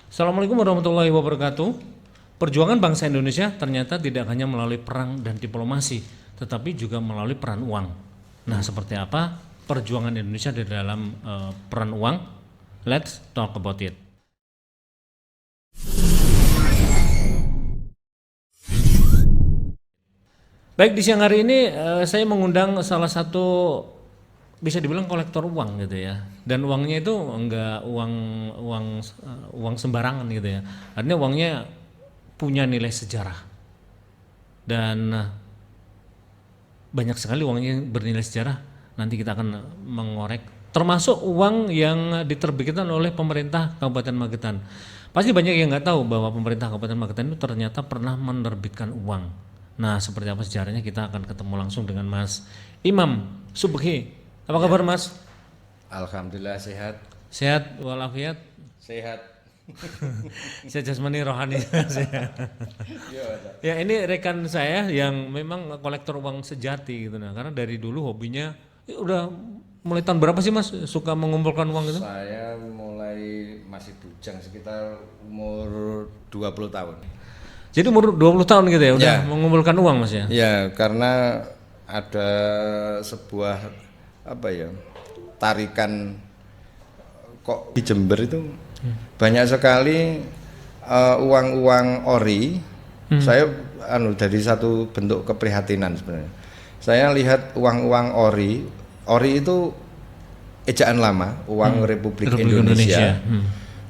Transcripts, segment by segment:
Assalamualaikum warahmatullahi wabarakatuh. Perjuangan bangsa Indonesia ternyata tidak hanya melalui perang dan diplomasi, tetapi juga melalui peran uang. Nah, seperti apa perjuangan Indonesia di dalam peran uang? Let's talk about it. Baik, di siang hari ini saya mengundang salah satu bisa dibilang kolektor uang gitu ya. Dan uangnya itu enggak uang sembarangan gitu ya. Artinya uangnya punya nilai sejarah. Dan banyak sekali uangnya yang bernilai sejarah. Nanti kita akan mengorek termasuk uang yang diterbitkan oleh pemerintah Kabupaten Magetan. Pasti banyak yang nggak tahu bahwa pemerintah Kabupaten Magetan itu ternyata pernah menerbitkan uang. Nah, seperti apa sejarahnya kita akan ketemu langsung dengan Mas Imam Subhi. Apa kabar Mas? Alhamdulillah sehat. Sehat walafiat? Sehat. Sehat jasmani rohani. Ya, ini rekan saya yang memang kolektor uang sejati gitu. Nah, karena dari dulu hobinya udah mulai tahun berapa sih Mas suka mengumpulkan uang gitu? Saya mulai masih bujang sekitar umur 20 tahun. Jadi umur 20 tahun gitu ya udah Ya. mengumpulkan uang Mas ya? Ya, karena ada sebuah tarikan kok di Jember itu banyak sekali uang-uang ori. Saya dari satu bentuk keprihatinan sebenarnya. Saya lihat uang-uang ori itu ejaan lama, uang Republik Indonesia.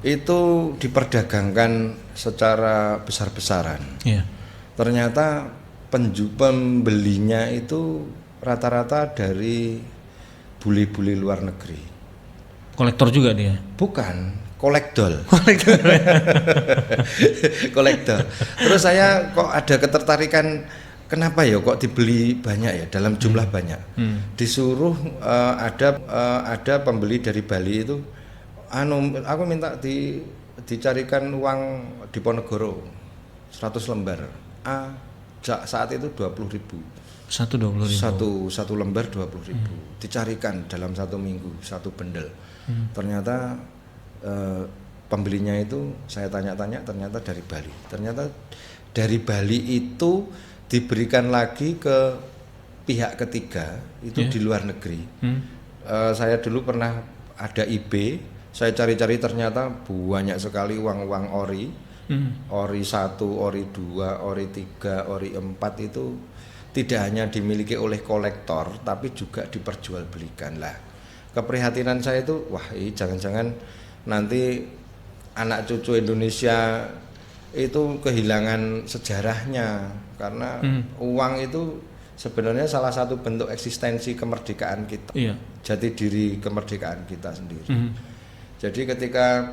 Itu diperdagangkan secara besar-besaran. Iya. Ternyata pembelinya itu rata-rata dari bule-bule luar negeri. Kolektor juga dia. Bukan, kolektor. Kolektor. Terus saya kok ada ketertarikan, kenapa ya kok dibeli banyak ya dalam jumlah banyak. Disuruh ada pembeli dari Bali itu, aku minta dicarikan uang di Ponegoro 100 lembar. Saat itu 20.000. 20.000. Satu lembar 20.000. Dicarikan dalam 1 minggu 1 bendel. Ternyata pembelinya itu saya tanya-tanya, ternyata dari Bali. Ternyata dari Bali itu diberikan lagi ke pihak ketiga itu di luar negeri. Saya dulu pernah ada IB, saya cari-cari ternyata banyak sekali uang-uang ori. Ori 1, ori 2, ori 3, ori 4 itu tidak hanya dimiliki oleh kolektor tapi juga diperjualbelikan lah. Keprihatinan saya itu, wah ini jangan-jangan nanti anak cucu Indonesia itu kehilangan sejarahnya karena uang itu sebenarnya salah satu bentuk eksistensi kemerdekaan kita. Iya. Jati diri kemerdekaan kita sendiri. Jadi ketika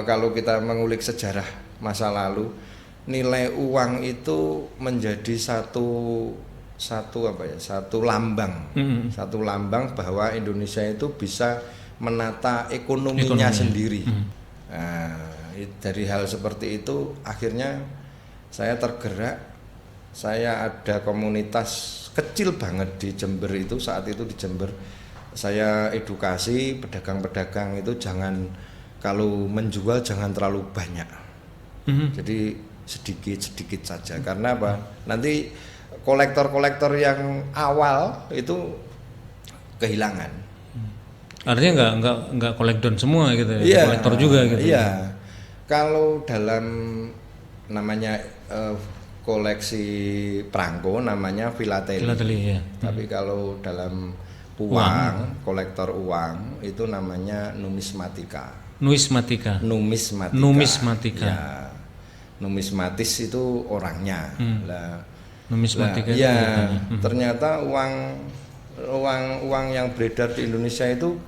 kalau kita mengulik sejarah masa lalu, nilai uang itu menjadi satu lambang, satu lambang bahwa Indonesia itu bisa menata ekonominya sendiri. Nah, dari hal seperti itu akhirnya saya tergerak. Saya ada komunitas kecil banget di Jember itu, saat itu di Jember saya edukasi pedagang-pedagang itu kalau menjual jangan terlalu banyak. Jadi sedikit-sedikit saja. Karena apa? Nanti kolektor-kolektor yang awal itu kehilangan. Artinya nggak collect down semua gitu ya, kolektor juga gitu. Iya. Kalau dalam namanya koleksi perangko namanya filateli. Ya. Tapi kalau dalam uang, kolektor uang itu namanya numismatika. Numismatika. Ya. Numismatis itu orangnya. Numismatika. Ya, ternyata uang yang beredar di Indonesia itu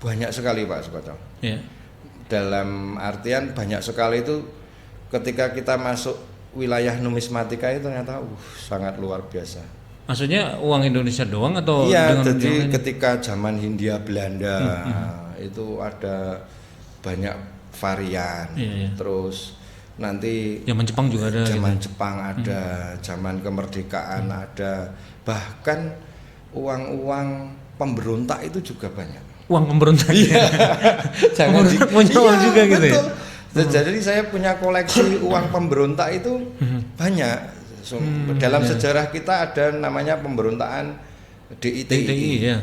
banyak sekali Pak Sukoco. Ya. Dalam artian banyak sekali itu ketika kita masuk wilayah numismatika itu ternyata sangat luar biasa. Maksudnya uang Indonesia doang atau iya, dengan jadi ketika zaman Hindia Belanda itu ada banyak varian. Terus nanti zaman Jepang juga ada. Zaman Jepang ada, zaman kemerdekaan ada, bahkan uang-uang pemberontak itu juga banyak. Uang pemberontak. Iya. Punya uang juga gitu ya. Jadi saya punya koleksi uang pemberontak itu banyak. Dalam sejarah kita ada namanya pemberontakan DITI. ya.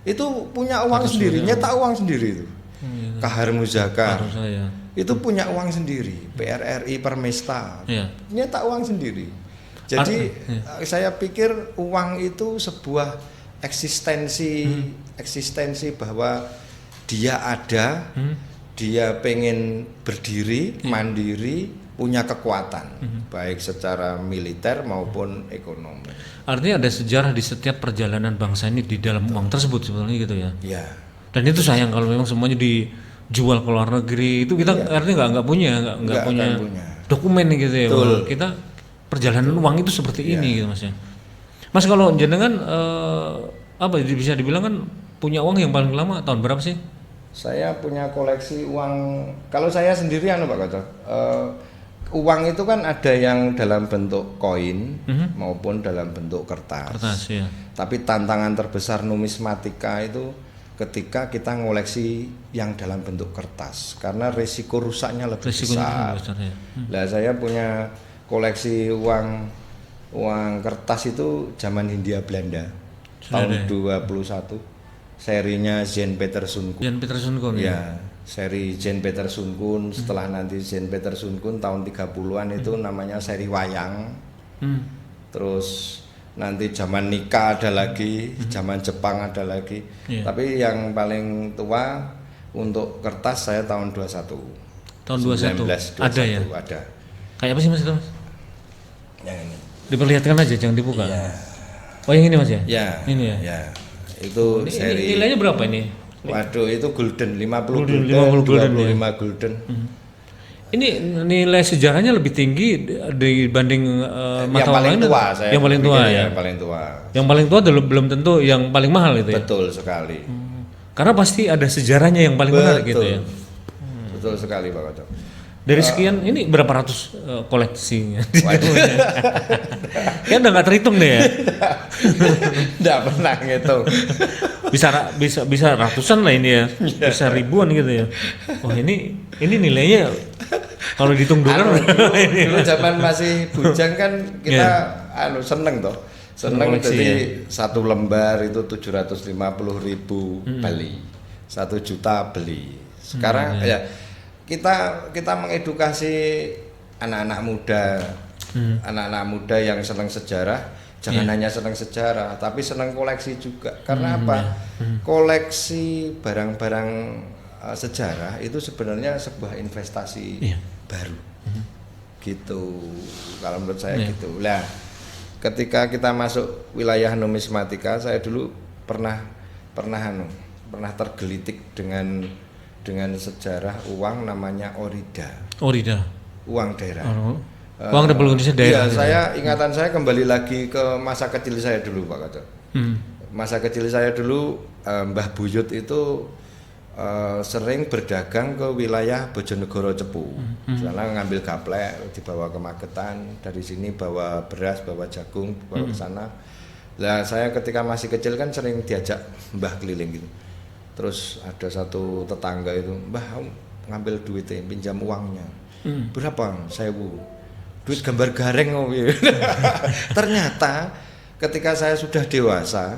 Itu punya uang sendiri, nyetak uang sendiri itu. Kahar Muzakar Saya. itu punya uang sendiri. PRRI Permesta nyetak uang sendiri. Jadi saya pikir uang itu sebuah eksistensi bahwa dia ada, dia pengen berdiri, mandiri, punya kekuatan, baik secara militer maupun ekonomi. Artinya ada sejarah di setiap perjalanan bangsa ini di dalam uang tersebut sebetulnya gitu ya. Ya. Dan itu sayang kalau memang semuanya dijual ke luar negeri, itu kita artinya nggak punya dokumen gitu ya. Bahwa kita perjalanan uang itu seperti ini gitu Mas ya. Mas kalau jenengan apa bisa dibilang kan punya uang yang paling lama tahun berapa sih? Saya punya koleksi uang. Kalau saya sendirian Pak Koco, uang itu kan ada yang dalam bentuk koin maupun dalam bentuk kertas. Ya. Tapi tantangan terbesar numismatika itu ketika kita ngoleksi yang dalam bentuk kertas, karena risiko rusaknya lebih besar. Nah, saya punya koleksi uang kertas itu zaman Hindia Belanda tahun 21. Serinya Jan Petersoen Koen. Ya, seri Jan Petersoen Koen. Setelah nanti Jan Petersoen Koen tahun 30-an itu namanya seri wayang. Terus nanti zaman Nika ada lagi, zaman Jepang ada lagi. Tapi yang paling tua untuk kertas saya tahun 21. Tahun 21. Ada ya? Ada. Kayak apa sih Mas itu Mas? Yang ini. Diperlihatkan aja, jangan dibuka. Ya. Oh yang ini Mas ya? Ya. Ini ya. Ya. Itu seri. Nilainya berapa ini? Waduh, itu golden 50 gulden, 25 golden. Ini nilai sejarahnya lebih tinggi dibanding mata uang lain. Yang paling tua ya. Yang paling tua. Yang paling tua belum tentu yang paling mahal itu ya. Betul sekali. Karena pasti ada sejarahnya yang paling menarik gitu ya. Betul sekali Pak Koco. Dari sekian ini berapa ratus koleksinya? Ya udah nggak terhitung deh ya. Nggak pernah ngitung. Bisa ratusan lah ini ya. Bisa ribuan gitu ya. Oh ini nilainya kalau dihitung dolar. Dulu zaman masih bujang kan kita seneng toh. Seneng jadi satu lembar itu 750.000 beli. 1 juta beli. Sekarang ya kita mengedukasi anak-anak muda yang senang sejarah, jangan hanya senang sejarah tapi senang koleksi juga. Karena apa? Koleksi barang-barang sejarah itu sebenarnya sebuah investasi baru. Gitu. Kalau menurut saya gitu. Lah, ketika kita masuk wilayah numismatika, saya dulu pernah tergelitik dengan sejarah uang namanya orida. Uang daerah. Uang Republik Indonesia daerah. Iya, ingatan saya kembali lagi ke masa kecil saya dulu Pak Koco. Masa kecil saya dulu Mbah Buyut itu sering berdagang ke wilayah Bojonegoro Cepu. Sana ngambil gaplek dibawa ke Magetan, dari sini bawa beras, bawa jagung, bawa ke sana. Lah saya ketika masih kecil kan sering diajak Mbah keliling gitu. Terus ada satu tetangga itu, Mbah ngambil duitnya, pinjam uangnya. Berapa? 1.000. Duit gambar gareng. Ternyata ketika saya sudah dewasa,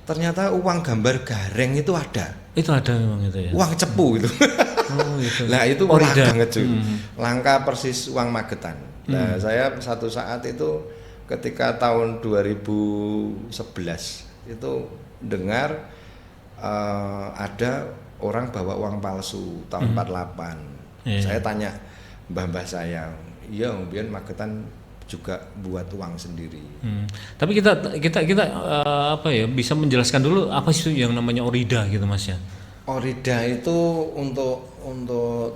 ternyata uang gambar gareng itu ada. Itu ada memang itu ya. Uang cepu itu. Itu. Nah itu langka banget cuy. Langka persis uang Magetan. Nah saya satu saat itu ketika tahun 2011 itu dengar ada orang bawa uang palsu tahun 48. Saya tanya mbah-mbah saya, iya kemudian Magetan juga buat uang sendiri. Tapi kita apa ya bisa menjelaskan dulu apa sih yang namanya orida gitu Mas ya? Orida itu untuk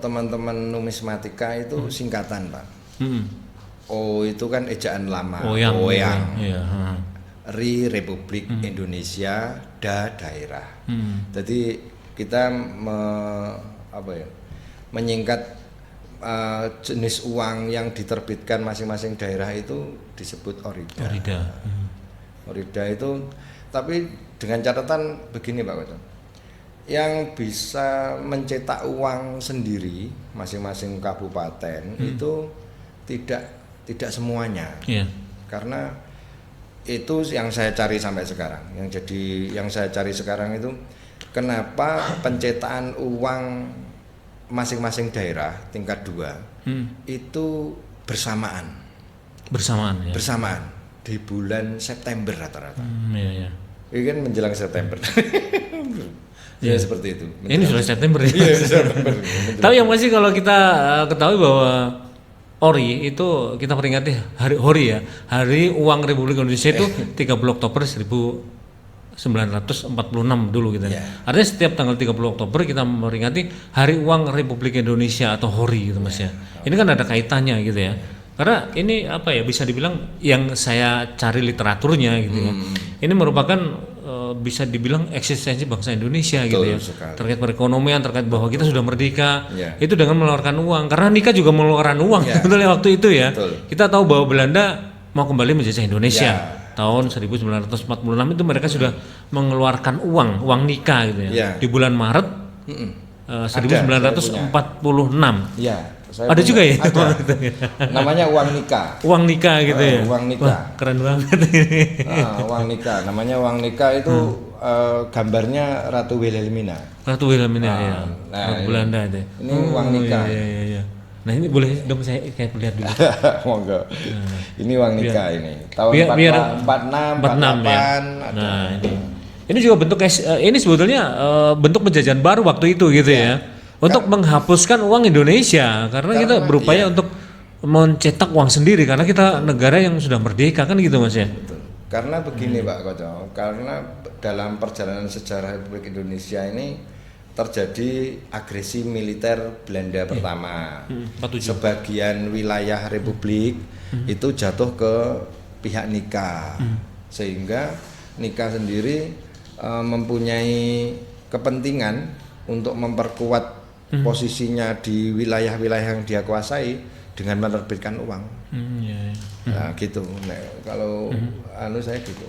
teman-teman numismatika itu singkatan Pak. O itu kan ejaan lama. Oyang. Iya. Ri Republik Indonesia, daerah. Jadi kita menyingkat jenis uang yang diterbitkan masing-masing daerah itu disebut orida. Orida itu, tapi dengan catatan begini Pak Koco. yang bisa mencetak uang sendiri masing-masing kabupaten itu tidak semuanya. Iya. Karena itu yang saya cari sampai sekarang. Yang saya cari sekarang itu kenapa pencetakan uang masing-masing daerah tingkat 2 itu bersamaan Ya. Bersamaan di bulan September rata-rata. Iya, iya. Ini kan menjelang September. Ya seperti itu. Ini sudah September ya. Iya, September. Tapi yang pasti kalau kita ketahui bahwa ORI itu kita peringati hari HORI ya, Hari Uang Republik Indonesia itu 30 Oktober 1946 dulu gitu. Yeah. Artinya setiap tanggal 30 Oktober kita memperingati Hari Uang Republik Indonesia atau HORI gitu Mas ya. Ini kan ada kaitannya gitu ya. Karena ini apa ya, bisa dibilang yang saya cari literaturnya gitu ya. Ini merupakan bisa dibilang eksistensi bangsa Indonesia. Betul, gitu ya. sekali. Terkait perekonomian, terkait bahwa kita sudah merdeka. Yeah. Itu dengan mengeluarkan uang. Karena nikah juga mengeluarkan uang Yeah. sebetulnya waktu itu ya. Betul. Kita tahu bahwa Belanda mau kembali menjajah Indonesia. Yeah. Tahun 1946 itu mereka sudah mengeluarkan uang nikah gitu ya. Yeah. Di bulan Maret 1946. Iya. Ada juga ya? Ada. Namanya uang nikah. Uang nikah gitu ya. Uang nikah. Wah, keren banget ini. Uang nikah. Namanya uang nikah itu gambarnya Ratu Wilhelmina. Ratu Wilhelmina ya. Nah, Ratu Belanda itu. Ini uang nikah. Iya. Nah, ini boleh dong saya kayak lihat dulu. Monggo. Ini uang nikah ini. Tahun biar 46, 46 ya. 48 ada. Nah, ini juga bentuk ini sebetulnya bentuk penjajahan baru waktu itu gitu ya. Untuk menghapuskan uang Indonesia karena kita berupaya untuk mencetak uang sendiri karena kita negara yang sudah merdeka kan gitu Mas ya. Betul. Karena begini Pak Koco, karena dalam perjalanan sejarah Republik Indonesia ini terjadi agresi militer Belanda pertama. 47. Sebagian wilayah Republik itu jatuh ke pihak Nika, sehingga Nika sendiri mempunyai kepentingan untuk memperkuat posisinya di wilayah-wilayah yang dia kuasai dengan menerbitkan uang. Iya. Nah gitu. Nah, kalau saya gitu.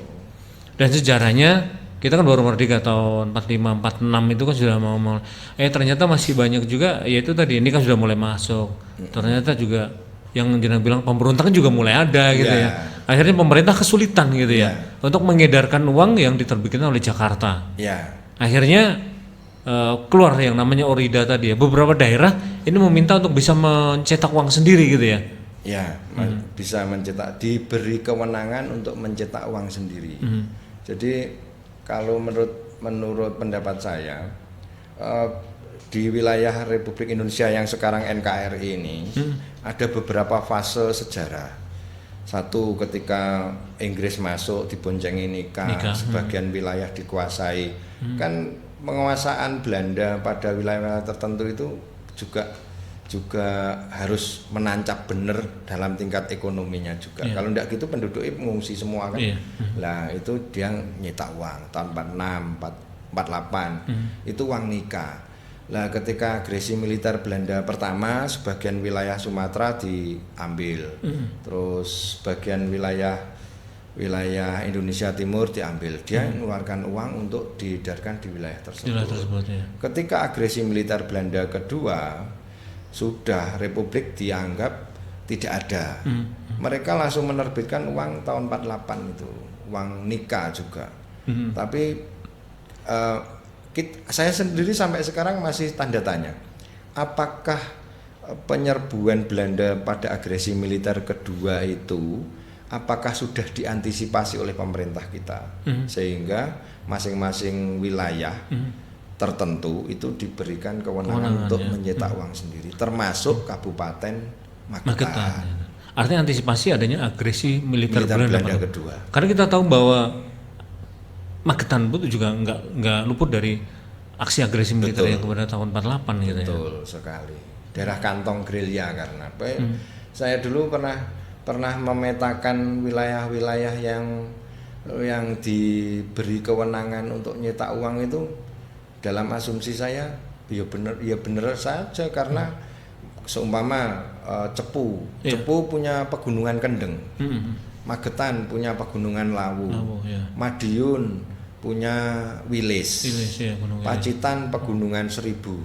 Dan sejarahnya kita kan baru merdeka tahun 45 46 itu kan sudah mau ternyata masih banyak juga yaitu tadi ini kan sudah mulai masuk. Ternyata juga yang jenengan bilang pemberontakan juga mulai ada gitu ya. Akhirnya pemerintah kesulitan gitu ya untuk mengedarkan uang yang diterbitkan oleh Jakarta. Ya. Akhirnya keluar yang namanya Orida tadi ya. Beberapa daerah ini meminta untuk bisa mencetak uang sendiri gitu ya. Ya, bisa mencetak, diberi kewenangan untuk mencetak uang sendiri. Jadi kalau menurut pendapat saya di wilayah Republik Indonesia yang sekarang NKRI ini ada beberapa fase sejarah. Satu ketika Inggris masuk diboncengi nikah. Sebagian wilayah dikuasai. Kan penguasaan Belanda pada wilayah tertentu itu juga harus menancap benar dalam tingkat ekonominya juga. Kalau enggak gitu penduduknya mengungsi semua kan. Lah itu dia nyetak uang tahun 46, 48. Itu uang nikah. Lah ketika agresi militer Belanda pertama, sebagian wilayah Sumatera diambil. Terus sebagian wilayah Indonesia Timur diambil. Dia mengeluarkan uang untuk diedarkan di wilayah tersebut. Ya. Ketika agresi militer Belanda kedua, sudah Republik dianggap tidak ada. Mereka langsung menerbitkan uang tahun 48 itu, uang nikah juga. Tapi saya sendiri sampai sekarang masih tanda tanya. Apakah penyerbuan Belanda pada agresi militer kedua itu apakah sudah diantisipasi oleh pemerintah kita sehingga masing-masing wilayah tertentu itu diberikan kewenangan untuk mencetak uang sendiri termasuk Kabupaten Magetan. Artinya antisipasi adanya agresi militer Belanda kedua. Karena kita tahu bahwa Magetan itu juga nggak luput dari aksi agresi militer yang kepada tahun 48 gitu ya. Betul sekali. Daerah kantong gerilya karena saya dulu pernah memetakan wilayah-wilayah yang diberi kewenangan untuk nyetak uang itu dalam asumsi saya ya benar saja karena seumpama Cepu punya pegunungan Kendeng, Magetan punya pegunungan Lawu, Madiun punya Wilis, Ya, Gunung Wilis. Pacitan Pegunungan Seribu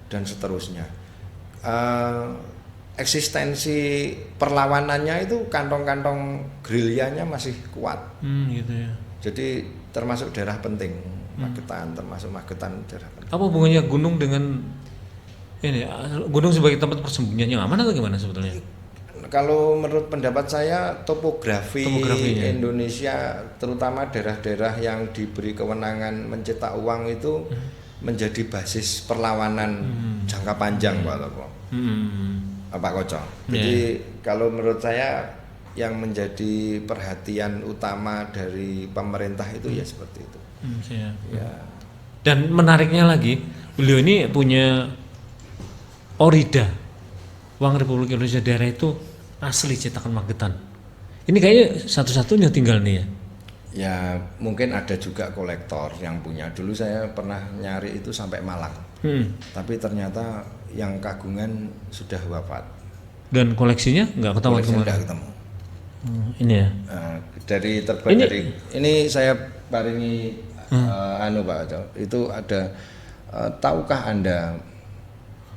dan seterusnya. Eksistensi perlawanannya itu kantong-kantong gerilyanya masih kuat. Gitu ya. Jadi termasuk daerah penting, Magetan, termasuk Magetan daerah penting. Apa hubungannya gunung dengan ini? Gunung sebagai tempat persembunyian yang aman atau gimana sebetulnya? Kalau menurut pendapat saya, Topografinya. Indonesia, terutama daerah-daerah yang diberi kewenangan mencetak uang itu menjadi basis perlawanan jangka panjang, Pak Koco. Jadi kalau menurut saya yang menjadi perhatian utama dari pemerintah itu ya seperti itu. Ya. Dan menariknya lagi, beliau ini punya Orida, uang Republik Indonesia daerah itu asli cetakan Magetan. Ini kayaknya satu-satunya tinggal nih ya. Ya mungkin ada juga kolektor yang punya. Dulu saya pernah nyari itu sampai Malang. Tapi ternyata yang kagungan sudah wafat. Dan koleksinya nggak ketahuan Koleksinya kemana? nggak ketemu. Ini ya. Dari ini saya paringi Pak Oco. Itu ada tahukah Anda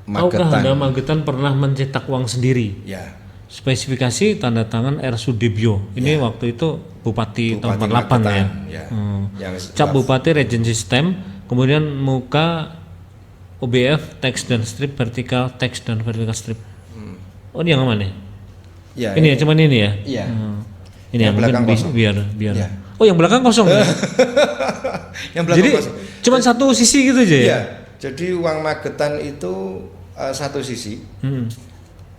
Magetan pernah mencetak uang sendiri? Ya. Spesifikasi tanda tangan R. Sudibyo. Ini waktu itu Bupati tahun 48 Magetan, ya. Yang Cap Bupati Regency Stem, kemudian muka OBF teks dan strip vertikal, teks dan vertikal strip. Oh ini yang mana? Ya, Ini ya, cuman ini ya. Iya. Ini yang belakang mungkin kosong. biar. Ya. Oh yang belakang kosong. Ya? Yang belakang Jadi kosong. cuman satu sisi gitu aja ya. Iya. Jadi uang Magetan itu satu sisi.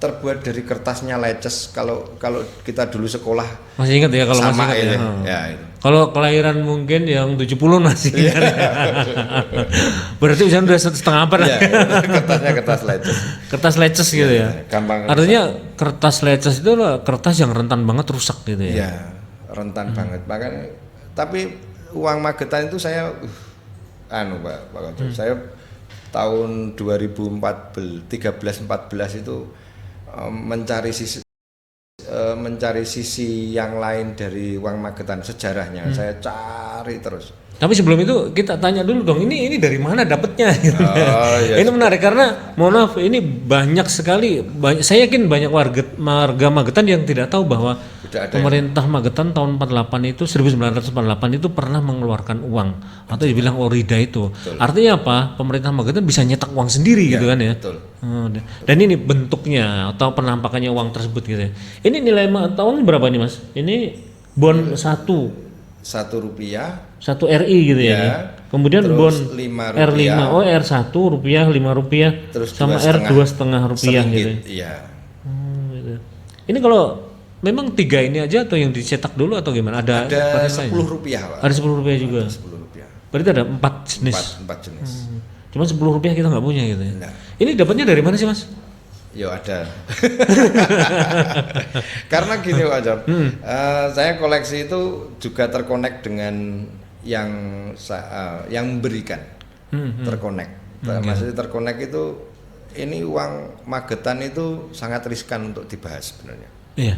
Terbuat dari kertasnya leces. Kalau kita dulu sekolah Masih ingat ya kalau sama masih ingat itu. ya. Ya, itu. Kalau kelahiran mungkin yang 70 masih ingat ya. Berarti usia udah setengah apa lah. Iya, kertasnya kertas leces. Kertas leces gitu ya. Gampang. Artinya kertas leces itu kertas yang rentan banget rusak gitu ya. Iya, rentan banget. Makanya tapi uang Magetan itu saya Pak Koco. Saya tahun 2014 13-14 itu mencari sisi yang lain dari uang Magetan, sejarahnya saya cari terus. Tapi sebelum itu kita tanya dulu dong, ini dari mana dapatnya? Iya. Ini menarik karena mohon maaf ini banyak sekali, saya yakin banyak warga Magetan yang tidak tahu bahwa pemerintah Magetan tahun 48 itu 1948 itu pernah mengeluarkan uang atau dibilang Orida itu. Betul. Artinya apa? Pemerintah Magetan bisa nyetak uang sendiri gitu kan ya. Betul. Dan ini bentuknya atau penampakannya uang tersebut gitu ya. Ini nilai tahun berapa nih Mas? Ini bon 1 Rp1 RI gitu ya. Kemudian terus bon Rp5. R5 R1 rupiah Rp5 terus sama R2,5 rupiah gitu. Iya. Gitu. Ini kalau memang 3 ini aja atau yang dicetak dulu atau gimana? Ada Rp10, Pak. Ada Rp10 juga. Rp10. Berarti ada 4 jenis. 4 jenis. Cuman Rp10 kita nggak punya gitu ya. Nah. Ini dapatnya dari mana sih Mas? Ya ada. Karena gini Pak John, saya koleksi itu juga terkonek dengan yang memberikan, terkonek. Maksudnya terkonek itu, ini uang Magetan itu sangat riskan untuk dibahas sebenarnya. Iya.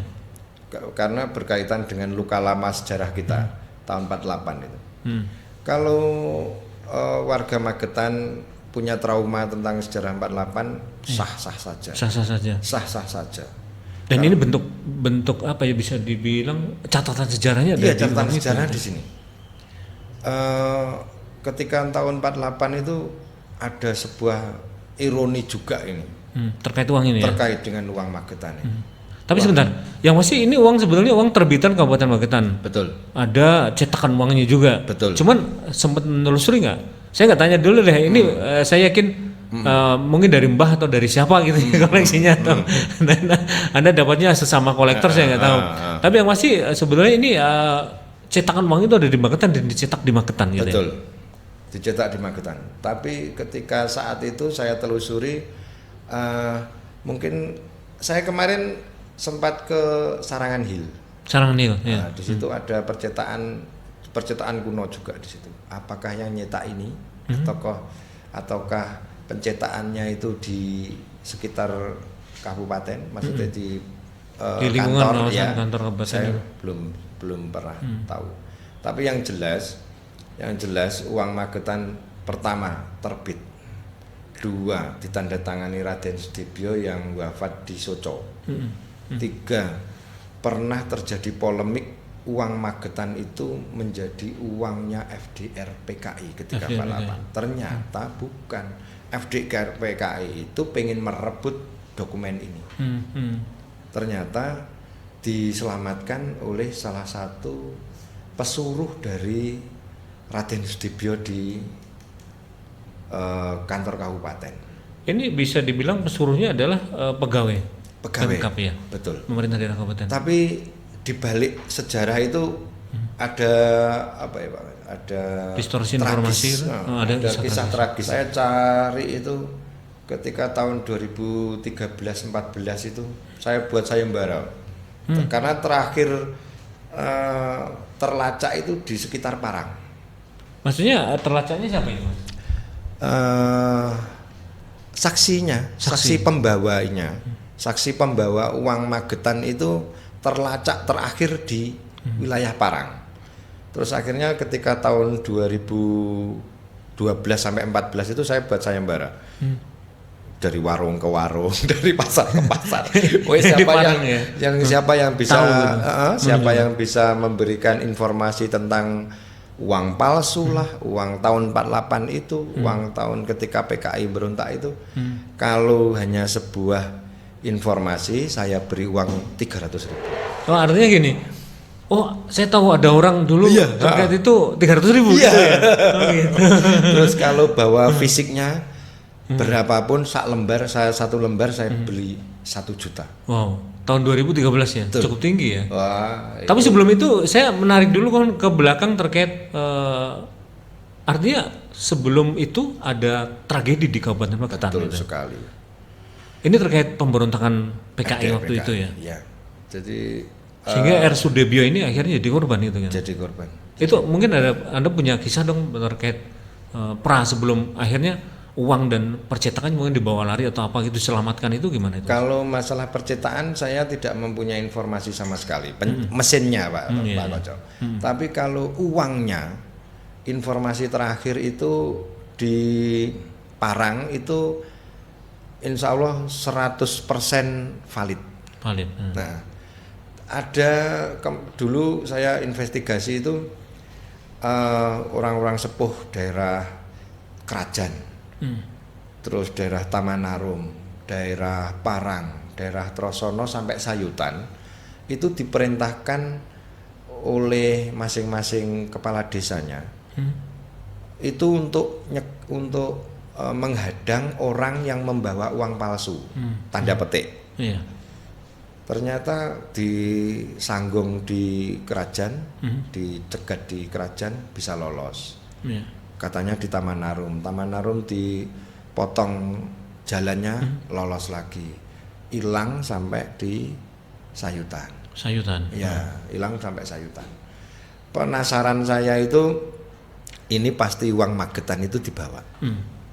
Karena berkaitan dengan luka lama sejarah kita tahun 48 itu. Kalau warga Magetan punya trauma tentang sejarah 48 sah-sah saja. Sah-sah saja. Dan ini bentuk apa ya, bisa dibilang catatan sejarahnya ada. Iya, catatan sejarah di sini. Ketika tahun 48 itu ada sebuah ironi juga ini. Terkait uang ini terkait dengan uang Magetan ini. Tapi sebentar, yang masih ini uang sebetulnya uang terbitan Kabupaten Magetan. Betul. Ada cetakan uangnya juga. Betul. Cuman sempat menelusuri nggak? Saya nggak tanya dulu deh. Ini saya yakin mungkin dari mbah atau dari siapa gitu koleksinya. Anda dapatnya sesama kolektor saya nggak tahu. Tapi yang masih sebenarnya ini cetakan uang itu ada di Magetan dan dicetak di Magetan gitu. Betul. Dicetak di Magetan. Tapi ketika saat itu saya telusuri, mungkin saya kemarin sempat ke Sarangan Hill. Sarangan Hill. Ya. Di situ ada percetakan kuno juga di situ. Apakah yang nyetak ini ataukah pencetakannya itu di sekitar kabupaten, maksudnya di lingkungan kantor, ya, kantor kabupaten. saya belum pernah tahu. Tapi yang jelas Yang jelas uang Magetan pertama terbit, dua ditandatangani Raden Sudibyo yang wafat di Soco, tiga pernah terjadi polemik uang Magetan itu menjadi uangnya FDR PKI ketika FDR 48. Ternyata bukan, FDR PKI itu pengen merebut dokumen ini. Ternyata diselamatkan oleh salah satu pesuruh dari Raden Sudibyo di kantor kabupaten. Ini bisa dibilang pesuruhnya adalah pegawai Pemkab ya, betul. pemerintah daerah kabupaten. Tapi di balik sejarah itu ada apa ya Pak? Ada distorsi tragis. informasi, Ada kisah tragis. Saya cari itu ketika tahun 2013-14 itu saya buat sayembara. Karena terakhir terlacak itu di sekitar Parang. Maksudnya terlacaknya siapa itu, Mas? Saksi pembawanya, saksi pembawa uang Magetan itu terlacak terakhir di wilayah Parang. Terus akhirnya ketika tahun 2012 sampai 14 itu saya buat sayembara. Dari warung ke warung, dari pasar ke pasar. Siapa yang bisa memberikan informasi tentang uang palsu lah, uang tahun 48 itu, uang tahun ketika PKI berontak itu. Kalau hanya sebuah informasi, saya beri uang 300.000. Oh, artinya gini. Oh, saya tahu ada orang dulu terkait itu 300.000 gitu ya. Oh, gitu. Terus kalau bawa fisiknya berapapun satu lembar saya beli 1 juta. Wow. Tahun 2013 ya, betul. Cukup tinggi ya. Wah, tapi sebelum itu saya menarik dulu kan ke belakang terkait artinya sebelum itu ada tragedi di Kabupaten Magetan. Betul gitu. Sekali. Ini terkait pemberontakan PKI waktu itu ya. Iya. Jadi sehingga R. Sudibyo ini akhirnya jadi korban itu kan. Jadi korban. Itu mungkin Anda punya kisah dong terkait sebelum akhirnya uang dan percetakan mungkin dibawa lari atau apa gitu, selamatkan itu gimana itu? Kalau masalah percetakan saya tidak mempunyai informasi sama sekali. Mesinnya Pak Koco. Tapi kalau uangnya, informasi terakhir itu di Parang itu insya Allah 100% valid. Valid. Nah, ada dulu saya investigasi itu orang-orang sepuh daerah Kerajaan. Terus daerah Tamanarum, daerah Parang, daerah Trosono sampai Sayutan itu diperintahkan oleh masing-masing kepala desanya itu untuk menghadang orang yang membawa uang palsu, tanda petik. Iya. Ternyata disanggung di kerajaan, dicegat di kerajaan bisa lolos. Iya. Katanya di Tamanarum dipotong jalannya, lolos lagi, hilang sampai di Sayutan. Ya, hilang sampai Sayutan. Penasaran saya itu, ini pasti uang Magetan itu dibawa,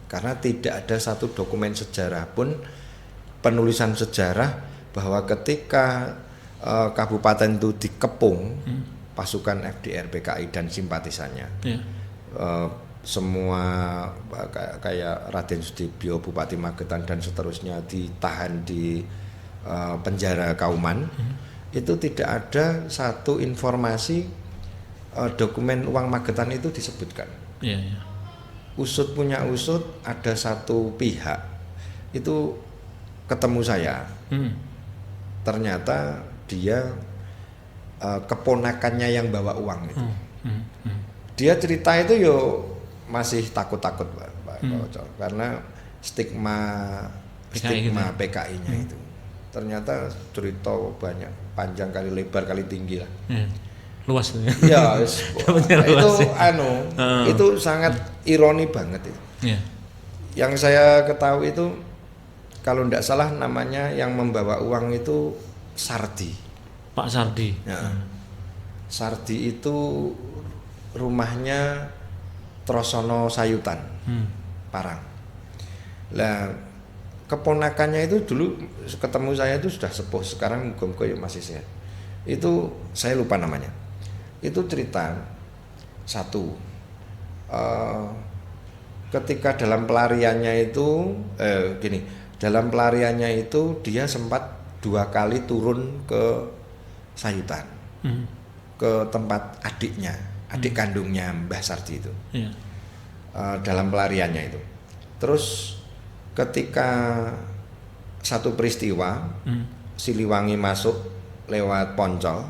karena tidak ada satu dokumen sejarah pun, penulisan sejarah bahwa ketika kabupaten itu dikepung pasukan FDR PKI dan simpatisannya. Semua kayak Raden Sudibyo, Bupati Magetan dan seterusnya ditahan di penjara Kauman. Itu tidak ada satu informasi dokumen uang Magetan itu disebutkan. Usut punya usut, ada satu pihak itu ketemu saya. Ternyata dia keponakannya yang bawa uang itu. Dia cerita itu masih takut-takut Pak Koco, karena stigma PKI-nya itu. Ternyata cerita banyak, panjang kali lebar kali tinggi lah. Luas ya. Itu sangat ironi banget itu. Yang saya ketahui itu kalau tidak salah namanya yang membawa uang itu Sardi. Pak Sardi. Sardi itu rumahnya Trosono Sayutan, Parang. Lah keponakannya itu dulu ketemu saya itu sudah sepuh, sekarang muga-muga masih sehat. Itu saya lupa namanya. Itu cerita satu, eh, ketika dalam pelariannya itu dalam pelariannya itu dia sempat 2 kali turun ke Sayutan, ke tempat adik kandungnya Mbah Sardi itu, dalam pelariannya itu. Terus ketika satu peristiwa Siliwangi masuk lewat Poncol,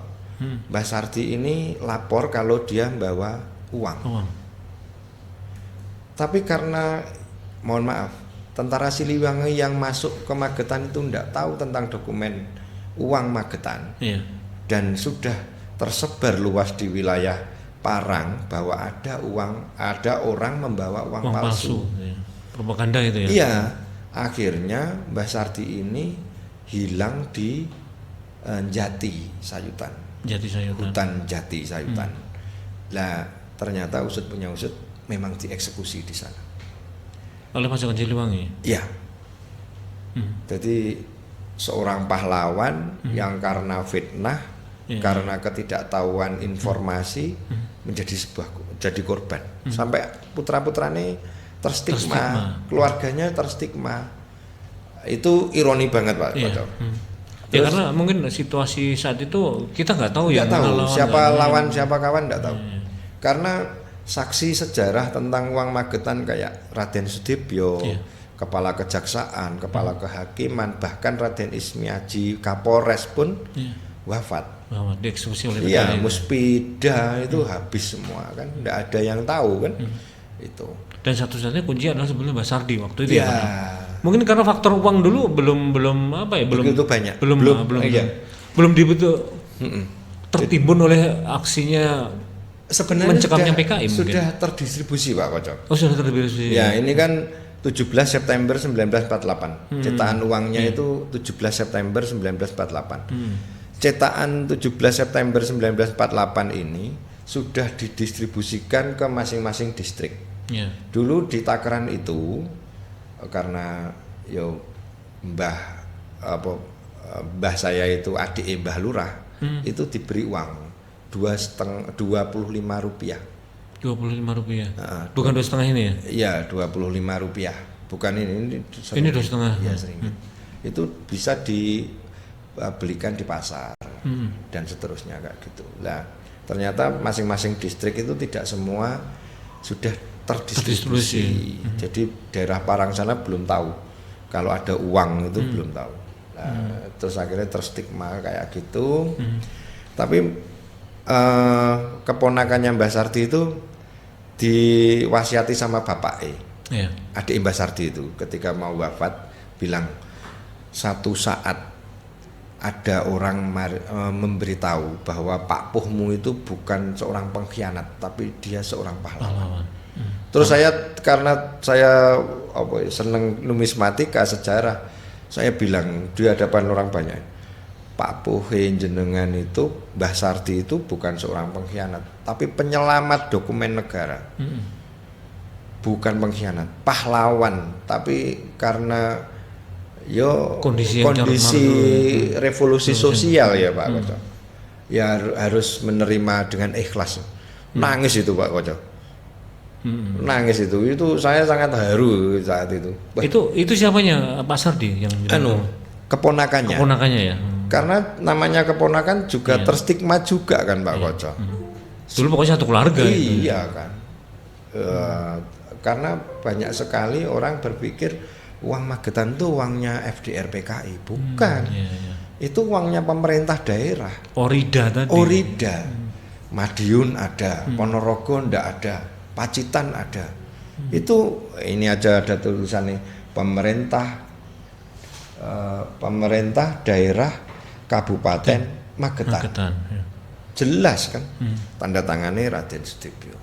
Mbah Sardi ini lapor kalau dia membawa uang. Tapi karena mohon maaf, tentara Siliwangi yang masuk ke Magetan itu tidak tahu tentang dokumen uang Magetan, dan sudah tersebar luas di wilayah Parang bahwa ada orang membawa uang palsu. Propaganda itu ya? Iya, akhirnya Mbah Sardi ini hilang di Jati Sayutan. Hutan Jati Sayutan. Lah ternyata usut punya usut memang dieksekusi di sana. Oleh pasukan Siliwangi? Iya. Jadi seorang pahlawan yang karena fitnah, karena ketidaktahuan informasi jadi korban. Sampai putra-putrane terstigma, keluarganya terstigma. Itu ironi banget Pak Kocok. Ya karena mungkin situasi saat itu kita nggak tahu ya. Nggak tahu siapa lawan ya. siapa kawan, nggak tahu. Karena saksi sejarah tentang uang Magetan kayak Raden Sudibyo, kepala kejaksaan, kepala kehakiman, bahkan Raden Ismiaji Kapolres pun wafat. Dieksekusi oleh Iya, Muspida itu habis semua kan, nggak ada yang tahu kan itu. Dan satu-satunya kunci adalah sebenarnya Mbah Sardi waktu itu ya. Mungkin karena faktor uang dulu belum begitu banyak, belum dibetul tertimbun oleh aksinya. Sebenarnya mencekapnya PKI sudah terdistribusi Pak Kocok. Oh, sudah terdistribusi. Ya, ini kan 17 September 1948. Cetakan uangnya itu 17 September 1948. Cetakan 17 September 1948 ini sudah didistribusikan ke masing-masing distrik. Dulu di Takaran itu karena Mbah saya itu adik Mbah Lurah, itu diberi uang 25 rupiah. 25 rupiah. Bukan 2,5 ini ya? Iya, 25 rupiah. Bukan ini 2,5. Iya, seringgit. Itu bisa dibelikan di pasar dan seterusnya kayak gitu. Nah, ternyata masing-masing distrik itu tidak semua sudah terdistribusi. Jadi daerah Parang sana belum tahu kalau ada uang itu belum tahu. Nah, terus akhirnya terstigma kayak gitu. Tapi keponakannya Mbah Sardi itu diwasiati sama bapaknya, adik Mbah Sardi itu ketika mau wafat bilang, satu saat ada orang memberitahu bahwa Pak Puhmu itu bukan seorang pengkhianat tapi dia seorang pahlawan. Terus karena saya seneng numismatika sejarah, saya bilang di hadapan orang banyak, Pak Puhe jenengan itu, Mbah Sardi itu bukan seorang pengkhianat, tapi penyelamat dokumen negara. Bukan pengkhianat, pahlawan. Tapi karena kondisi revolusi sosial ya Pak Kocok. Ya harus menerima dengan ikhlas. Nangis itu Pak Kocok. Nangis itu saya sangat haru saat itu. Itu siapanya Pak Sardi yang keponakannya ya. Karena namanya keponakan juga terstigma juga kan Pak Kocok. Dulu pokoknya satu keluarga. Iya kan. Karena banyak sekali orang berpikir uang Magetan itu uangnya FDR PKI, bukan. Itu uangnya pemerintah daerah. Orida tadi. Orida. Madiun ada, Ponorogo ndak ada, Pacitan ada. Itu ini aja ada tulisannya pemerintah daerah Kabupaten Magetan. Jelas kan, tanda tangannya Raden Sudibyo.